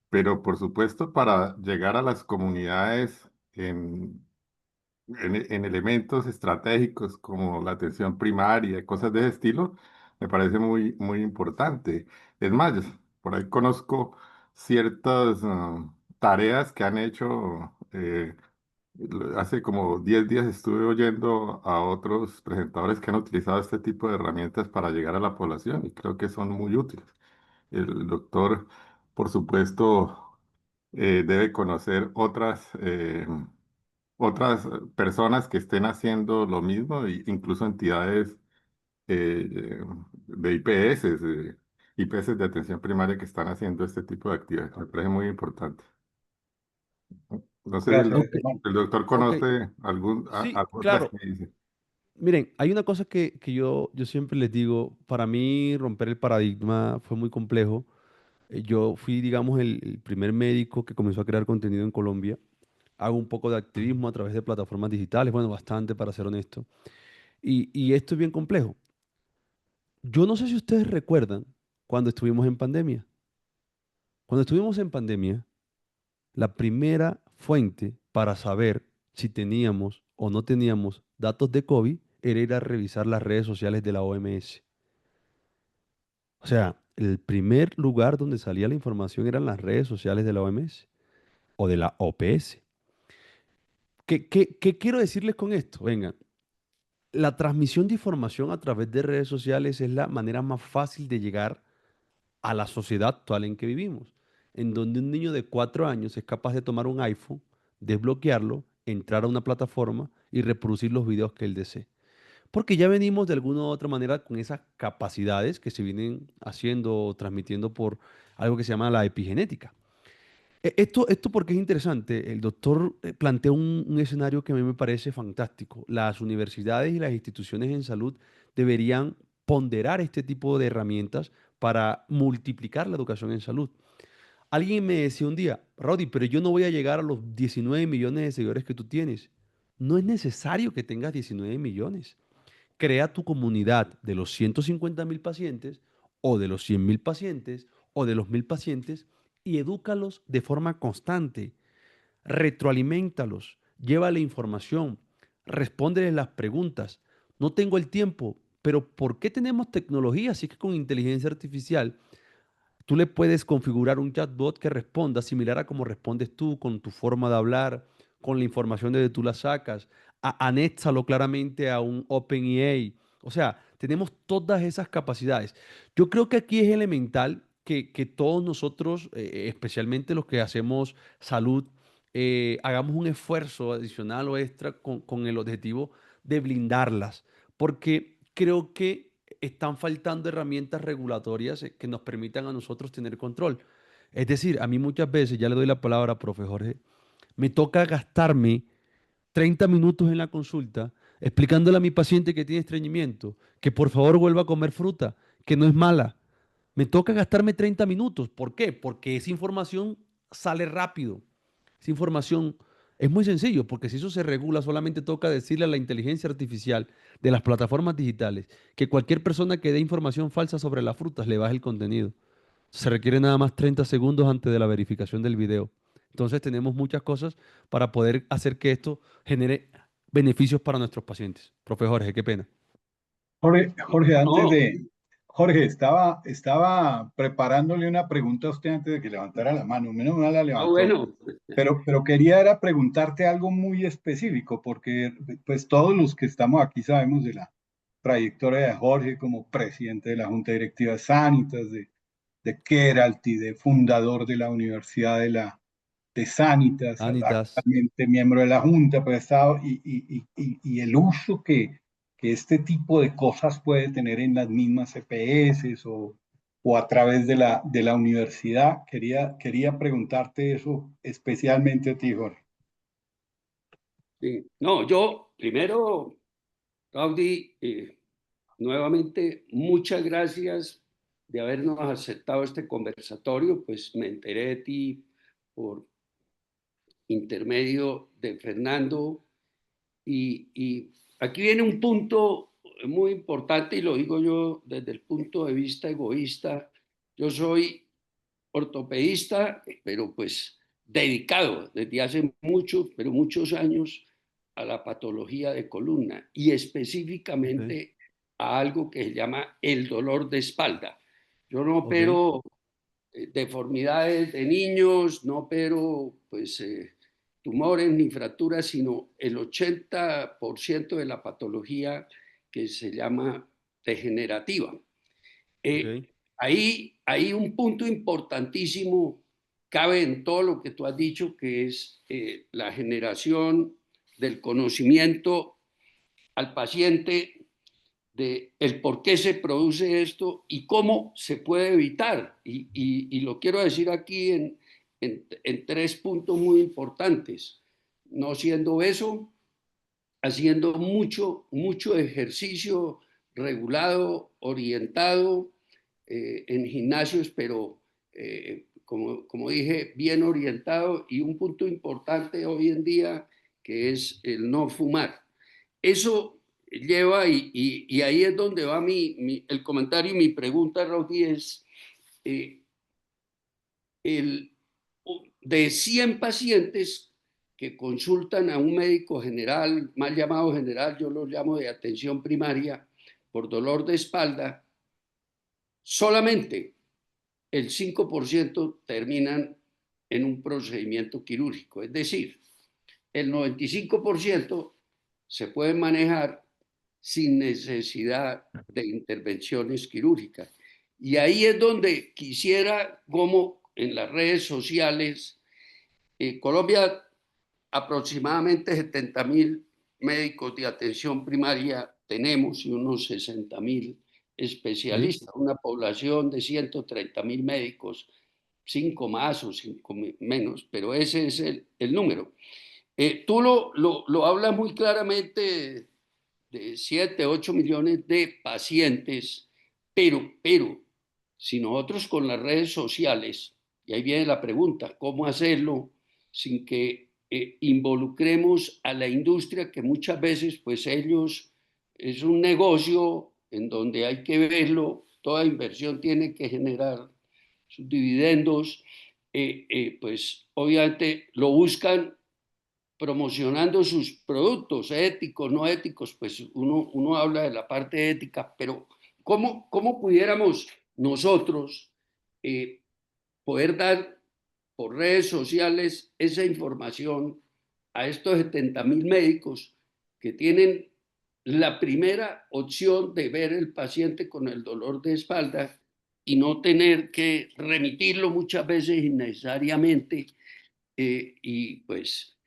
Pero por supuesto, para llegar a las comunidades en elementos estratégicos como la atención primaria, cosas de ese estilo, me parece muy, muy importante. Es más, por ahí conozco ciertas tareas que han hecho. Hace como 10 días estuve oyendo a otros presentadores que han utilizado este tipo de herramientas para llegar a la población y creo que son muy útiles. El doctor, por supuesto, debe conocer otras personas que estén haciendo lo mismo, incluso entidades de IPS de atención primaria que están haciendo este tipo de actividades. Me parece muy importante. No sé si Gracias, Ok, Germán. el doctor ok. conoce Sí, alguna claro. experiencia. Miren, hay una cosa que yo siempre les digo, para mí romper el paradigma fue muy complejo. Yo fui, digamos, el primer médico que comenzó a crear contenido en Colombia. Hago un poco de activismo a través de plataformas digitales, bueno, bastante para ser honesto. Y esto es bien complejo. Yo no sé si ustedes recuerdan cuando estuvimos en pandemia. Cuando estuvimos en pandemia, la primera fuente para saber si teníamos o no teníamos datos de COVID era ir a revisar las redes sociales de la OMS. O sea, el primer lugar donde salía la información eran las redes sociales de la OMS o de la OPS. ¿Qué quiero decirles con esto? Venga, la transmisión de información a través de redes sociales es la manera más fácil de llegar a la sociedad actual en que vivimos, en donde un niño de 4 años es capaz de tomar un iPhone, desbloquearlo, entrar a una plataforma y reproducir los videos que él desee. Porque ya venimos de alguna u otra manera con esas capacidades que se vienen haciendo o transmitiendo por algo que se llama la epigenética. Esto porque es interesante. El doctor plantea un escenario que a mí me parece fantástico. Las universidades y las instituciones en salud deberían ponderar este tipo de herramientas para multiplicar la educación en salud. Alguien me decía un día, Rodi, pero yo no voy a llegar a los 19 millones de seguidores que tú tienes. No es necesario que tengas 19 millones. Crea tu comunidad de los 150.000 pacientes o de los 100.000 pacientes o de los 1.000 pacientes y edúcalos de forma constante. Retroalimentalos, llévale información, respóndeles las preguntas. No tengo el tiempo, pero ¿por qué tenemos tecnología? Así que con inteligencia artificial tú le puedes configurar un chatbot que responda similar a como respondes tú, con tu forma de hablar, con la información de donde tú la sacas. Anéxalo claramente a un OpenAI. O sea, tenemos todas esas capacidades. Yo creo que aquí es elemental que todos nosotros, especialmente los que hacemos salud, hagamos un esfuerzo adicional o extra con el objetivo de blindarlas, porque creo que están faltando herramientas regulatorias que nos permitan a nosotros tener control. Es decir, a mí muchas veces, ya le doy la palabra, profe Jorge, me toca gastarme 30 minutos en la consulta explicándole a mi paciente que tiene estreñimiento, que por favor vuelva a comer fruta, que no es mala. Me toca gastarme 30 minutos. ¿Por qué? Porque esa información sale rápido. Esa información es muy sencillo, porque si eso se regula, solamente toca decirle a la inteligencia artificial de las plataformas digitales que cualquier persona que dé información falsa sobre las frutas le baje el contenido. Se requiere nada más 30 segundos antes de la verificación del video. Entonces tenemos muchas cosas para poder hacer que esto genere beneficios para nuestros pacientes. Profe Jorge, qué pena. Jorge, No, Jorge, estaba preparándole una pregunta a usted antes de que levantara la mano. Menos mal la Ah, levantó. bueno, Pero quería era preguntarte algo muy específico, porque pues todos los que estamos aquí sabemos de la trayectoria de Jorge como presidente de la Junta Directiva de Sanitas, de Keralty, de fundador de la Universidad de Sanitas, Anitas. actualmente miembro de la Junta, pues, ha estado, y el uso que este tipo de cosas puede tener en las mismas EPS o a través de la universidad. Quería preguntarte eso especialmente a ti, Jorge. sí. No, yo primero, Claudi, nuevamente, muchas gracias de habernos aceptado este conversatorio, pues me enteré de ti por intermedio de Fernando y aquí viene un punto muy importante y lo digo yo desde el punto de vista egoísta. Yo soy ortopedista, pero pues dedicado desde hace muchos, pero muchos años a la patología de columna y Ok, específicamente a algo que se llama el dolor de espalda. Yo no ok, opero deformidades de niños, no opero pues tumores ni fracturas, sino el 80% de la patología que se llama degenerativa. Eh, ok, hay un punto importantísimo, cabe en todo lo que tú has dicho, que es la generación del conocimiento al paciente de el por qué se produce esto y cómo se puede evitar. Y lo quiero decir aquí en tres puntos muy importantes. No siendo eso, haciendo mucho ejercicio regulado, orientado en gimnasios, pero como dije, bien orientado y un punto importante hoy en día que es el no fumar. Eso lleva, y ahí es donde va el comentario y mi pregunta, Rosy, es eh, el, de 100 pacientes que consultan a un médico general, mal llamado general, yo lo llamo de atención primaria, por dolor de espalda, solamente el 5% terminan en un procedimiento quirúrgico. Es decir, el 95% se puede manejar sin necesidad de intervenciones quirúrgicas. Y ahí es donde quisiera, como en las redes sociales, Colombia aproximadamente 70.000 médicos de atención primaria tenemos y unos 60.000 ok, especialistas, una población de 130.000 médicos, 5 más o 5 menos, pero ese es el número. Tú lo hablas muy claramente de 7, 8 millones de pacientes, pero si nosotros con las redes sociales, y ahí viene la pregunta, ¿cómo hacerlo sin que involucremos a la industria que muchas veces pues ellos es un negocio en donde hay que verlo, toda inversión tiene que generar sus dividendos, pues obviamente lo buscan promocionando sus productos éticos, no éticos, pues uno habla de la parte ética, pero ¿cómo pudiéramos nosotros eh, poder dar por redes sociales esa información a estos 70.000 médicos que tienen la primera opción de ver el paciente con el dolor de espalda y no tener que remitirlo muchas veces innecesariamente y pues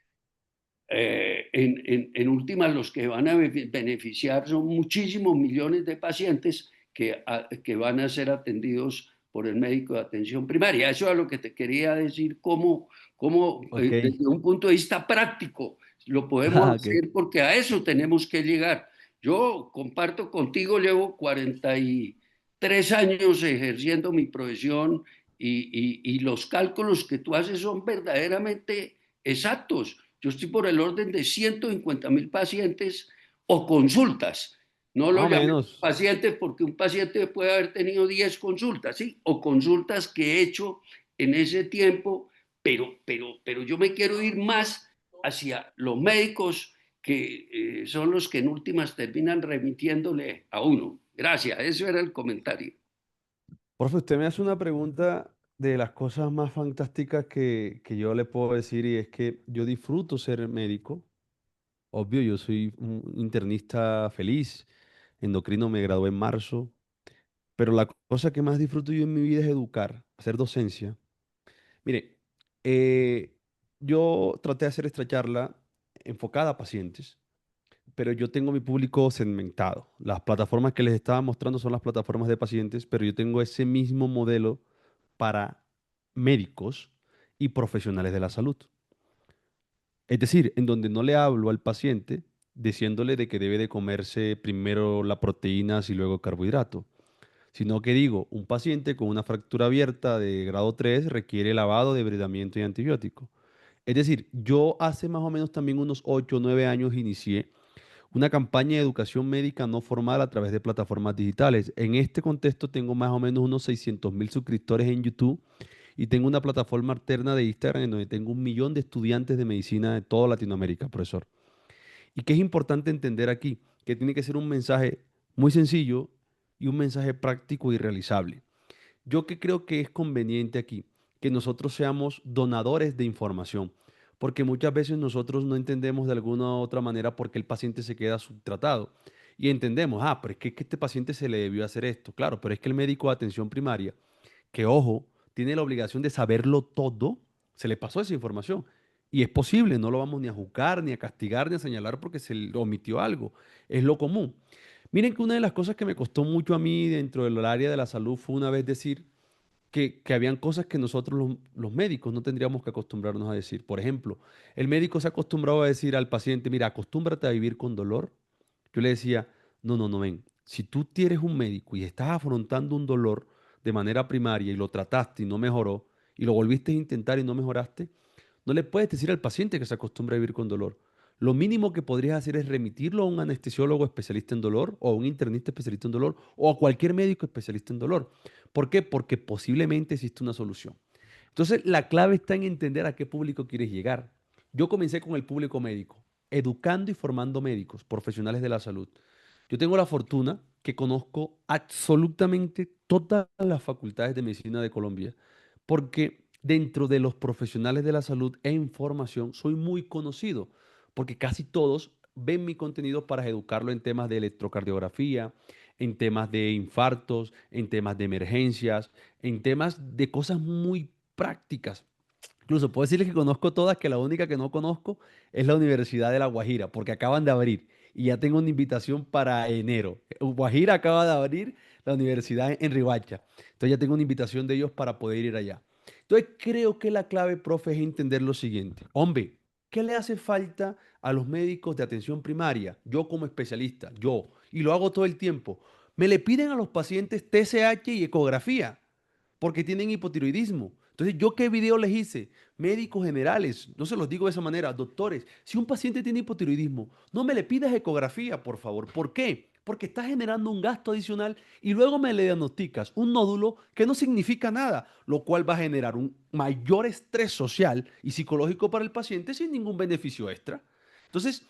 en últimas los que van a beneficiar son muchísimos millones de pacientes que van a ser atendidos por el médico de atención primaria. Eso es lo que te quería decir, cómo ok, desde un punto de vista práctico lo podemos ah, ok, hacer, porque a eso tenemos que llegar. Yo comparto contigo, llevo 43 años ejerciendo mi profesión y los cálculos que tú haces son verdaderamente exactos. Yo estoy por el orden de 150.000 pacientes o consultas. No más lo o llamemos menos. pacientes porque un paciente puede haber tenido 10 consultas, ¿sí? O consultas que he hecho en ese tiempo, pero yo me quiero ir más hacia los médicos que son los que en últimas terminan remitiéndole a uno. Gracias, eso era el comentario. Profe, usted me hace una pregunta de las cosas más fantásticas que yo le puedo decir y es que yo disfruto ser médico. Obvio, yo soy un internista feliz, endocrino me gradué en marzo, pero la cosa que más disfruto yo en mi vida es educar, hacer docencia. Mire, eh, yo traté de hacer esta charla enfocada a pacientes, pero yo tengo mi público segmentado. Las plataformas que les estaba mostrando son las plataformas de pacientes, pero yo tengo ese mismo modelo para médicos y profesionales de la salud. Es decir, en donde no le hablo al paciente diciéndole de que debe de comerse primero las proteínas y luego carbohidratos, sino que digo, un paciente con una fractura abierta de grado 3 requiere lavado, debridamiento y antibiótico. Es decir, yo hace más o menos también unos 8 o 9 años inicié una campaña de educación médica no formal a través de plataformas digitales. En este contexto tengo más o menos unos 600.000 suscriptores en YouTube y tengo una plataforma alterna de Instagram en donde tengo 1 millón de estudiantes de medicina de toda Latinoamérica, profesor. Y que es importante entender aquí, que tiene que ser un mensaje muy sencillo y un mensaje práctico y realizable. Yo que creo que es conveniente aquí que nosotros seamos donadores de información, porque muchas veces nosotros no entendemos de alguna u otra manera por qué el paciente se queda subtratado. Y entendemos, pero es que este paciente se le debió hacer esto. Claro, pero es que el médico de atención primaria, que ojo, tiene la obligación de saberlo todo, se le pasó esa información. Y es posible, no lo vamos ni a juzgar, ni a castigar, ni a señalar porque se le omitió algo. Es lo común. Miren que una de las cosas que me costó mucho a mí dentro del área de la salud fue una vez decir que habían cosas que nosotros los médicos no tendríamos que acostumbrarnos a decir. Por ejemplo, el médico se ha acostumbrado a decir al paciente, mira, acostúmbrate a vivir con dolor. Yo le decía, no, no, no, ven. Si tú eres un médico y estás afrontando un dolor de manera primaria y lo trataste y no mejoró, y lo volviste a intentar y no mejoraste, no le puedes decir al paciente que se acostumbre a vivir con dolor. Lo mínimo que podrías hacer es remitirlo a un anestesiólogo especialista en dolor o a un internista especialista en dolor o a cualquier médico especialista en dolor. ¿Por qué? Porque posiblemente existe una solución. Entonces, la clave está en entender a qué público quieres llegar. Yo comencé con el público médico, educando y formando médicos, profesionales de la salud. Yo tengo la fortuna que conozco absolutamente todas las facultades de medicina de Colombia, porque dentro de los profesionales de la salud en formación soy muy conocido, porque casi todos ven mi contenido para educarlo en temas de electrocardiografía, en temas de infartos, en temas de emergencias, en temas de cosas muy prácticas. Incluso puedo decirles que conozco todas, que la única que no conozco es la Universidad de La Guajira, porque acaban de abrir y ya tengo una invitación para enero. Guajira acaba de abrir la universidad en Riohacha. Entonces ya tengo una invitación de ellos para poder ir allá. Entonces creo que la clave, profe, es entender lo siguiente. Hombre, ¿qué le hace falta a los médicos de atención primaria? Yo como especialista, y lo hago todo el tiempo. Me le piden a los pacientes TSH y ecografía porque tienen hipotiroidismo. Entonces, ¿yo qué video les hice? Médicos generales, no se los digo de esa manera, doctores, si un paciente tiene hipotiroidismo, no me le pidas ecografía, por favor. ¿Por qué? Porque está generando un gasto adicional y luego me le diagnosticas un nódulo que no significa nada, lo cual va a generar un mayor estrés social y psicológico para el paciente sin ningún beneficio extra. Entonces,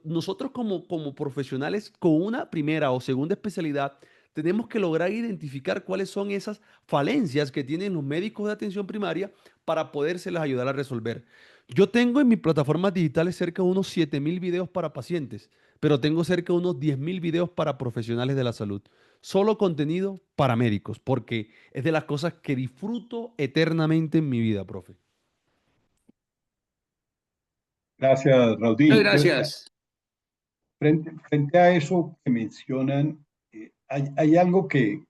nosotros como profesionales con una primera o segunda especialidad, tenemos que lograr identificar cuáles son esas falencias que tienen los médicos de atención primaria para podérselas ayudar a resolver. Yo tengo en mis plataformas digitales cerca de unos 7.000 videos para pacientes, pero tengo cerca de unos 10.000 videos para profesionales de la salud. Solo contenido para médicos, porque es de las cosas que disfruto eternamente en mi vida, profe. Gracias, Muchas Raudí. gracias. Frente a eso que mencionan, hay algo que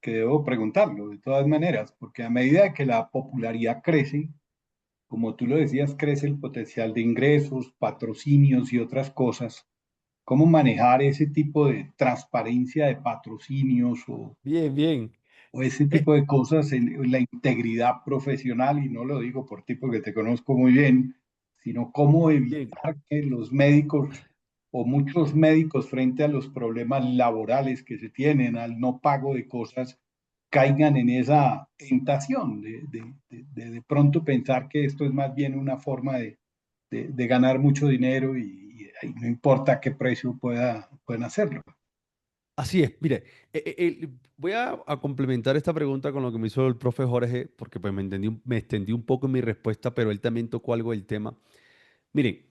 debo preguntarlo de todas maneras, porque a medida que la popularidad crece, como tú lo decías, crece el potencial de ingresos, patrocinios y otras cosas. ¿Cómo manejar ese tipo de transparencia de patrocinios Bien, bien. o ese Eh, tipo de cosas en la integridad profesional? Y no lo digo por ti porque te conozco muy bien, sino cómo bien. evitar que los médicos o muchos médicos frente a los problemas laborales que se tienen, al no pago de cosas, caigan en esa tentación de pronto pensar que esto es más bien una forma de ganar mucho dinero y no importa a qué precio puedan hacerlo. Así es, mire, voy a complementar esta pregunta con lo que me hizo el profe Jorge, porque pues me extendí un poco en mi respuesta, pero él también tocó algo del tema. Miren,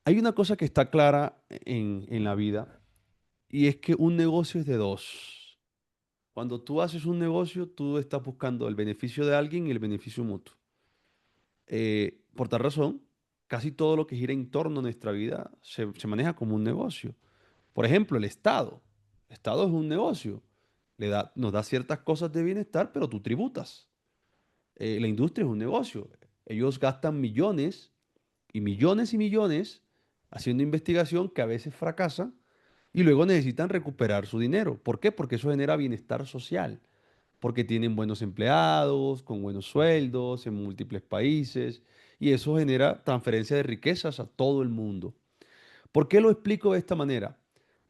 hay una cosa que está clara en la vida y es que un negocio es de dos. Cuando tú haces un negocio, tú estás buscando el beneficio de alguien y el beneficio mutuo. Por tal razón, casi todo lo que gira en torno a nuestra vida se maneja como un negocio. Por ejemplo, el Estado. El Estado es un negocio. Nos da ciertas cosas de bienestar, pero tú tributas. La industria es un negocio. Ellos gastan millones y millones y millones haciendo investigación que a veces fracasa y luego necesitan recuperar su dinero. ¿Por qué? Porque eso genera bienestar social, porque tienen buenos empleados, con buenos sueldos en múltiples países y eso genera transferencia de riquezas a todo el mundo. ¿Por qué lo explico de esta manera?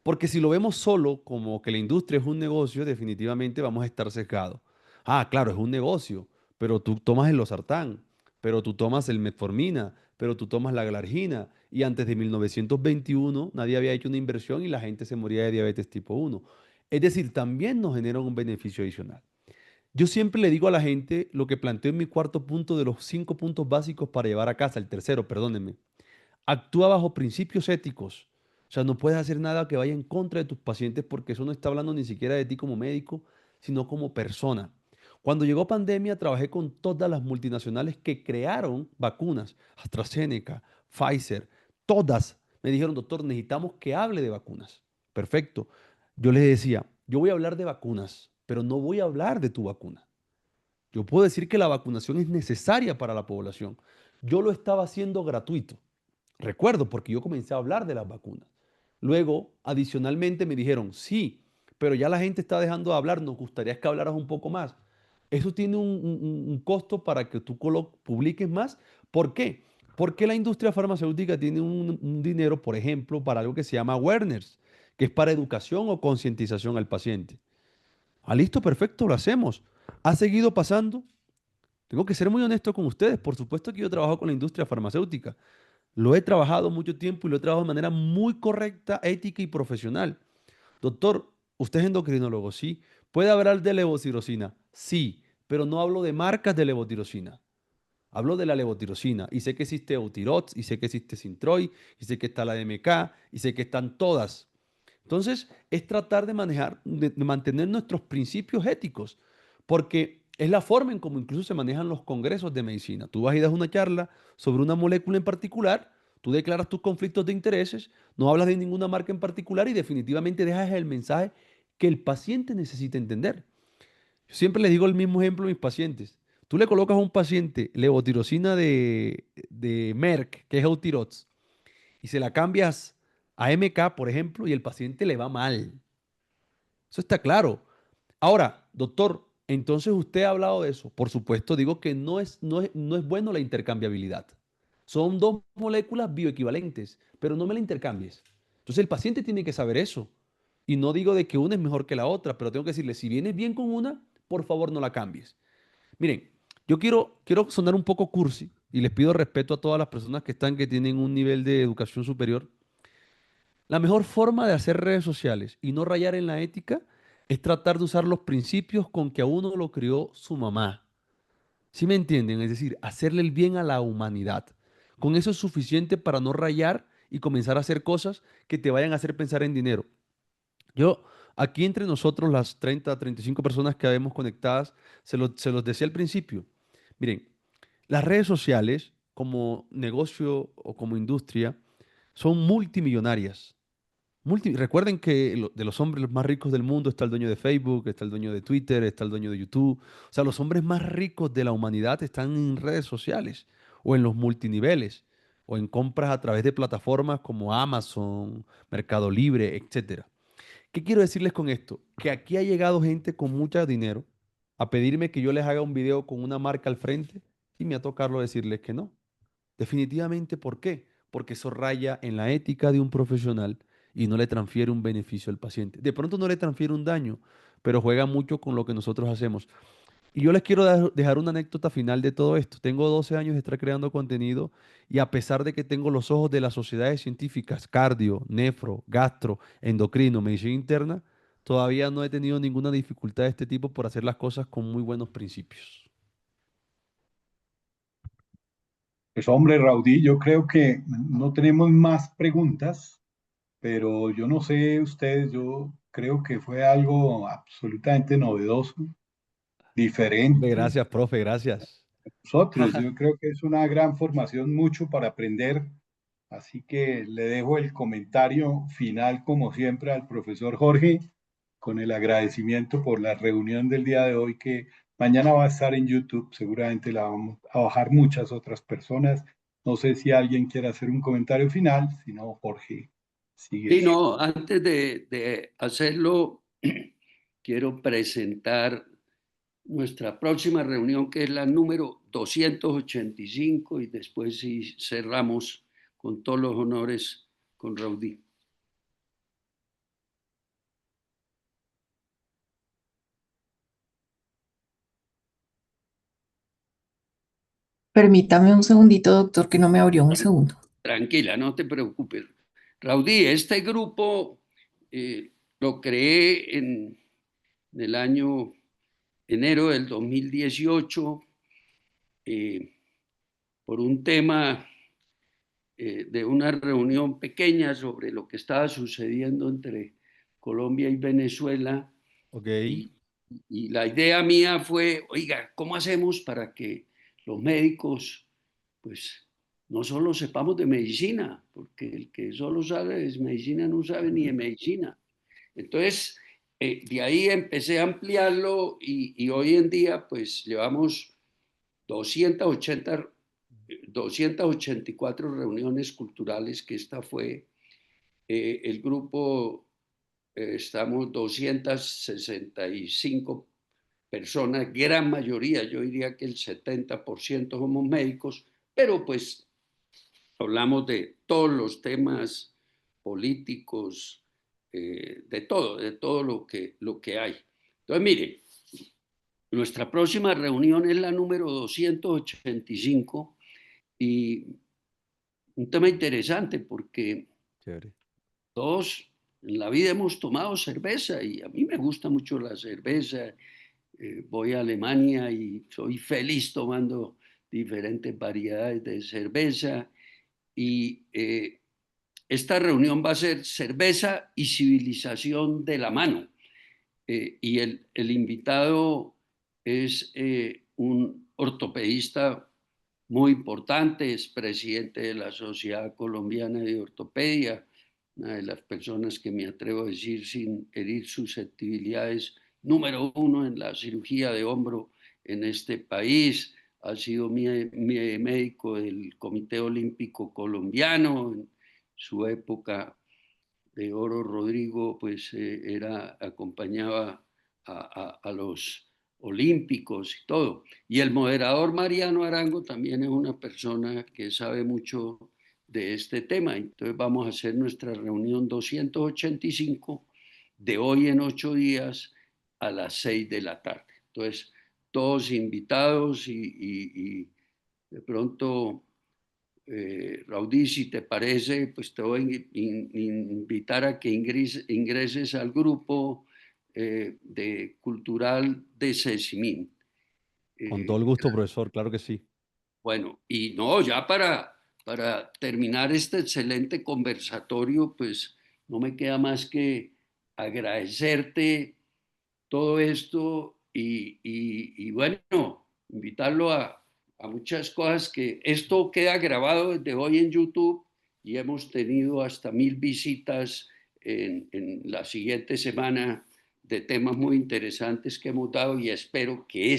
Porque si lo vemos solo como que la industria es un negocio, definitivamente vamos a estar sesgados. Ah, claro, es un negocio, pero tú tomas el losartán, pero tú tomas el metformina, pero tú tomas la glargina. Y antes de 1921 nadie había hecho una inversión y la gente se moría de diabetes tipo 1. Es decir, también nos generan un beneficio adicional. Yo siempre le digo a la gente lo que planteo en mi cuarto punto de los 5 puntos básicos para llevar a casa, el tercero, perdónenme. Actúa bajo principios éticos. O sea, no puedes hacer nada que vaya en contra de tus pacientes porque eso no está hablando ni siquiera de ti como médico, sino como persona. Cuando llegó pandemia, trabajé con todas las multinacionales que crearon vacunas. AstraZeneca, Pfizer, todas. Me dijeron, doctor, necesitamos que hable de vacunas. Perfecto. Yo les decía, yo voy a hablar de vacunas, pero no voy a hablar de tu vacuna. Yo puedo decir que la vacunación es necesaria para la población. Yo lo estaba haciendo gratuito. Recuerdo, porque yo comencé a hablar de las vacunas. Luego, adicionalmente, me dijeron, sí, pero ya la gente está dejando de hablar, nos gustaría que hablaras un poco más. Eso tiene un costo para que tú publiques más. ¿Por qué? Porque la industria farmacéutica tiene un dinero, por ejemplo, para algo que se llama awareness, que es para educación o concientización al paciente. Ah, listo, perfecto, lo hacemos. ¿Ha seguido pasando? Tengo que ser muy honesto con ustedes. Por supuesto que yo trabajo con la industria farmacéutica. Lo he trabajado mucho tiempo y lo he trabajado de manera muy correcta, ética y profesional. Doctor, usted es endocrinólogo, sí. ¿Puede hablar de levotirosina? Sí, pero no hablo de marcas de levotirosina. Hablo de la levotirosina y sé que existe Eutirox y sé que existe Sintroid y sé que está la DMK y sé que están todas. Entonces, es tratar de manejar, de mantener nuestros principios éticos, porque es la forma en cómo incluso se manejan los congresos de medicina. Tú vas y das una charla sobre una molécula en particular, tú declaras tus conflictos de intereses, no hablas de ninguna marca en particular y definitivamente dejas el mensaje que el paciente necesita entender. Yo siempre les digo el mismo ejemplo a mis pacientes. Tú le colocas a un paciente levotirosina de Merck, que es Eutirox, y se la cambias a MK, por ejemplo, y el paciente le va mal. Eso está claro. Ahora, doctor, entonces usted ha hablado de eso. Por supuesto, digo que no es bueno la intercambiabilidad. Son dos moléculas bioequivalentes, pero no me la intercambies. Entonces el paciente tiene que saber eso. Y no digo de que una es mejor que la otra, pero tengo que decirle, si vienes bien con una, por favor no la cambies. Miren, yo quiero sonar un poco cursi y les pido respeto a todas las personas que tienen un nivel de educación superior. La mejor forma de hacer redes sociales y no rayar en la ética es tratar de usar los principios con que a uno lo crió su mamá. ¿Sí me entienden? Es decir, hacerle el bien a la humanidad. Con eso es suficiente para no rayar y comenzar a hacer cosas que te vayan a hacer pensar en dinero. Yo, aquí entre nosotros, las 30, 35 personas que habemos conectadas, se los decía al principio. Miren, las redes sociales como negocio o como industria son multimillonarias. Recuerden que de los hombres más ricos del mundo está el dueño de Facebook, está el dueño de Twitter, está el dueño de YouTube. O sea, los hombres más ricos de la humanidad están en redes sociales o en los multiniveles o en compras a través de plataformas como Amazon, Mercado Libre, etcétera. ¿Qué quiero decirles con esto? Que aquí ha llegado gente con mucho dinero a pedirme que yo les haga un video con una marca al frente y me ha tocado decirles que no. Definitivamente, ¿por qué? Porque eso raya en la ética de un profesional y no le transfiere un beneficio al paciente. De pronto no le transfiere un daño, pero juega mucho con lo que nosotros hacemos. Y yo les quiero dejar una anécdota final de todo esto. Tengo 12 años de estar creando contenido y a pesar de que tengo los ojos de las sociedades científicas, cardio, nefro, gastro, endocrino, medicina interna, todavía no he tenido ninguna dificultad de este tipo por hacer las cosas con muy buenos principios. Pues hombre, Raudí, yo creo que no tenemos más preguntas, pero yo no sé ustedes, yo creo que fue algo absolutamente novedoso, diferente. Gracias, profe, gracias. Nosotros, yo creo que es una gran formación, mucho para aprender. Así que le dejo el comentario final, como siempre, al profesor Jorge, con el agradecimiento por la reunión del día de hoy, que mañana va a estar en YouTube. Seguramente la vamos a bajar muchas otras personas. No sé si alguien quiere hacer un comentario final, si no, Jorge, Sí, sigues. no, antes de hacerlo, quiero presentar nuestra próxima reunión, que es la número 285, y después sí cerramos con todos los honores con Raudí. Permítame un segundito, doctor, que no me abrió un segundo. Tranquila, no te preocupes. Raudí, este grupo lo creé en el año enero del 2018 por un tema de una reunión pequeña sobre lo que estaba sucediendo entre Colombia y Venezuela. Ok. Y la idea mía fue, oiga, ¿cómo hacemos para que los médicos, pues, no solo sepamos de medicina? Porque el que solo sabe de medicina no sabe ni de medicina. Entonces, de ahí empecé a ampliarlo y hoy en día, pues, llevamos 280, 284 reuniones culturales, que esta fue el grupo. Estamos 265 personas, gran mayoría, yo diría que el 70% somos médicos, pero pues hablamos de todos los temas políticos, de todo lo que hay. Entonces, mire, nuestra próxima reunión es la número 285 y un tema interesante porque Chévere. todos en la vida hemos tomado cerveza y a mí me gusta mucho la cerveza. Voy a Alemania y soy feliz tomando diferentes variedades de cerveza y esta reunión va a ser cerveza y civilización de la mano. Y el invitado es un ortopedista muy importante, es presidente de la Sociedad Colombiana de Ortopedia, una de las personas que me atrevo a decir sin herir susceptibilidades, número uno en la cirugía de hombro en este país. Ha sido mi médico del Comité Olímpico Colombiano en su época de oro. Rodrigo pues acompañaba a los olímpicos y todo. Y el moderador Mariano Arango también es una persona que sabe mucho de este tema. Entonces vamos a hacer nuestra reunión 285 de hoy en 8 días a las 6 de la tarde. Entonces, todos invitados y de pronto Raudí, si te parece, pues te voy a invitar a que ingreses al grupo de cultural de Cecimín. Con todo el gusto, profesor, claro que sí. Bueno, y no, ya para terminar este excelente conversatorio, pues no me queda más que agradecerte todo esto y bueno, invitarlo a muchas cosas, que esto queda grabado desde hoy en YouTube y hemos tenido hasta 1000 visitas en la siguiente semana de temas muy interesantes que hemos dado, y espero que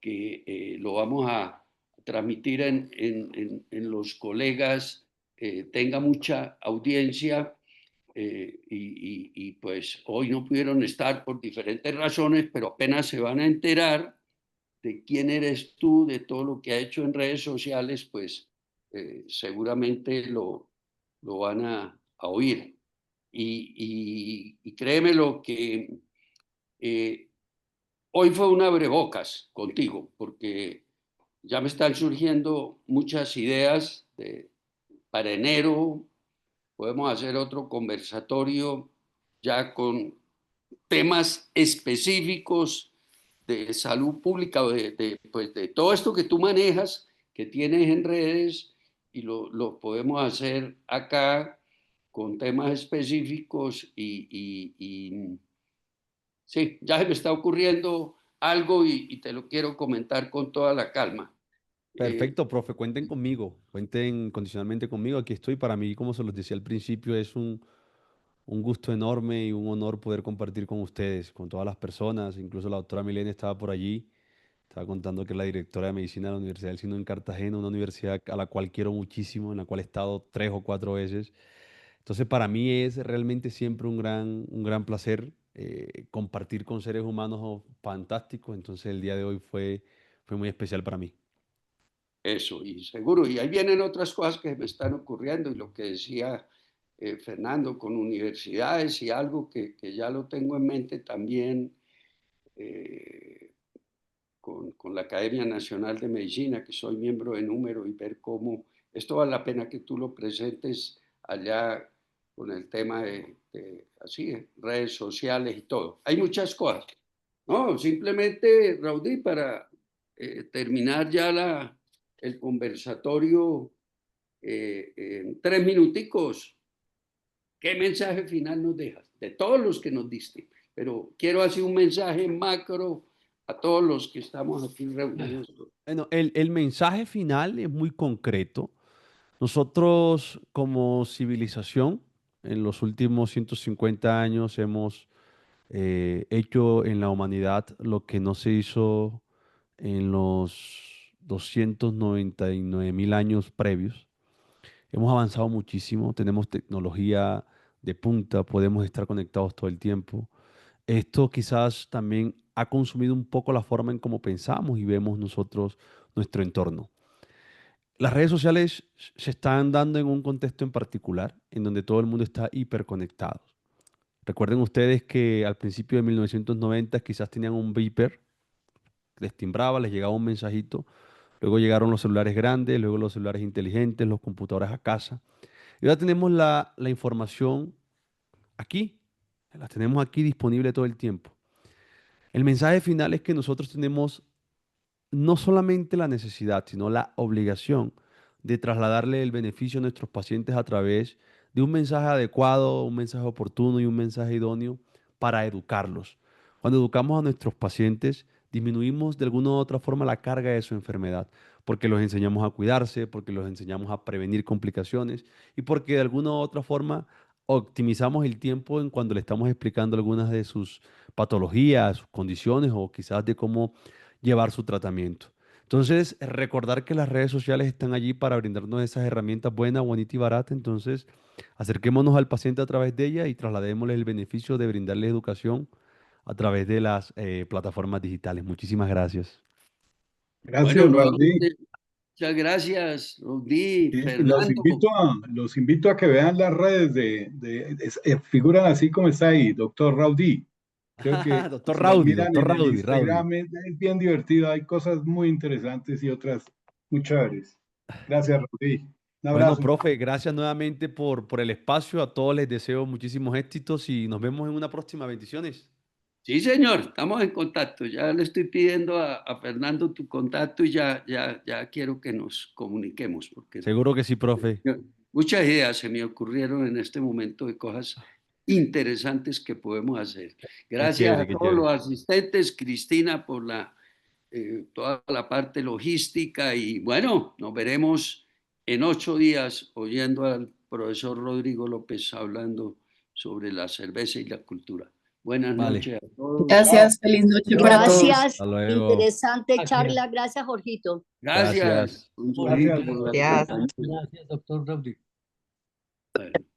que lo vamos a transmitir en los colegas, tenga mucha audiencia. Pues hoy no pudieron estar por diferentes razones, pero apenas se van a enterar de quién eres tú, de todo lo que ha hecho en redes sociales, pues seguramente lo van a oír. Y créeme lo que eh, hoy fue un abrebocas contigo, porque ya me están surgiendo muchas ideas para enero. Podemos hacer otro conversatorio ya con temas específicos de salud pública, pues de todo esto que tú manejas, que tienes en redes, y lo podemos hacer acá con temas específicos y sí, ya se me está ocurriendo algo y te lo quiero comentar con toda la calma. Perfecto, profe, cuenten conmigo, cuenten condicionalmente conmigo, aquí estoy. Para mí, como se los decía al principio, es un gusto enorme y un honor poder compartir con ustedes, con todas las personas. Incluso la doctora Milena estaba por allí, estaba contando que es la directora de medicina de la Universidad del Sino en Cartagena, una universidad a la cual quiero muchísimo, en la cual he estado 3 o 4 veces. Entonces, para mí es realmente siempre un gran placer compartir con seres humanos fantásticos. Entonces, el día de hoy fue muy especial para mí. Eso, y seguro, y ahí vienen otras cosas que me están ocurriendo, y lo que decía Fernando con universidades y algo que ya lo tengo en mente también eh, con la Academia Nacional de Medicina, que soy miembro de Número, y ver cómo esto vale la pena que tú lo presentes allá con el tema de así, redes sociales y todo. Hay muchas cosas. No, simplemente, Raudy, para terminar ya el conversatorio en 3 minuticos, ¿qué mensaje final nos dejas? De todos los que nos diste, pero quiero hacer un mensaje macro a todos los que estamos aquí reunidos. Bueno, el mensaje final es muy concreto. Nosotros como civilización, en los últimos 150 años hemos hecho en la humanidad lo que no se hizo en los 299.000 años previos. Hemos avanzado muchísimo, tenemos tecnología de punta, podemos estar conectados todo el tiempo. Esto quizás también ha consumido un poco la forma en cómo pensamos y vemos nosotros nuestro entorno. Las redes sociales se están dando en un contexto en particular, en donde todo el mundo está hiperconectado. Recuerden ustedes que al principio de 1990 quizás tenían un beeper, les timbraba, les llegaba un mensajito, luego llegaron los celulares grandes, luego los celulares inteligentes, los computadores a casa. Y ahora tenemos la información aquí, la tenemos aquí disponible todo el tiempo. El mensaje final es que nosotros tenemos no solamente la necesidad, sino la obligación de trasladarle el beneficio a nuestros pacientes a través de un mensaje adecuado, un mensaje oportuno y un mensaje idóneo para educarlos. Cuando educamos a nuestros pacientes, disminuimos de alguna u otra forma la carga de su enfermedad, porque los enseñamos a cuidarse, porque los enseñamos a prevenir complicaciones y porque de alguna u otra forma optimizamos el tiempo en cuando le estamos explicando algunas de sus patologías, sus condiciones o quizás de cómo llevar su tratamiento. Entonces, recordar que las redes sociales están allí para brindarnos esas herramientas buenas, bonitas y baratas. Entonces, acerquémonos al paciente a través de ella y trasladémosle el beneficio de brindarle educación a través de las plataformas digitales. Muchísimas gracias. Gracias, Bueno, Raudy. nuevamente, muchas gracias, Raudy, Y Fernando. los invito a que vean las redes figuran así como está ahí, doctor Raudy. Creo que Doctor si las Raudy, miran doctor en el Raudy, Raudy. Instagram es bien divertido, hay cosas muy interesantes y otras muy chéveres. Gracias, Raudy. Un Bueno, abrazo. profe, gracias nuevamente por el espacio. A todos les deseo muchísimos éxitos y nos vemos en una próxima. Bendiciones. Sí, señor, estamos en contacto. Ya le estoy pidiendo a Fernando tu contacto y ya quiero que nos comuniquemos, porque Seguro que sí, profe. muchas ideas se me ocurrieron en este momento de cosas interesantes que podemos hacer. Qué Gracias chévere, a qué todos los chévere. asistentes, Cristina por toda la parte logística, y bueno, nos veremos en 8 días oyendo al profesor Rodrigo López hablando sobre la cerveza y la cultura. Buenas Vale. noches a todos. Chao. Gracias, feliz noche para todos. Gracias, Hasta luego. interesante Gracias. charla. Gracias, Jorgito. Gracias. Gracias. Un Gracias. solito por la Gracias. compañía. Gracias, doctor Raudy. Bueno.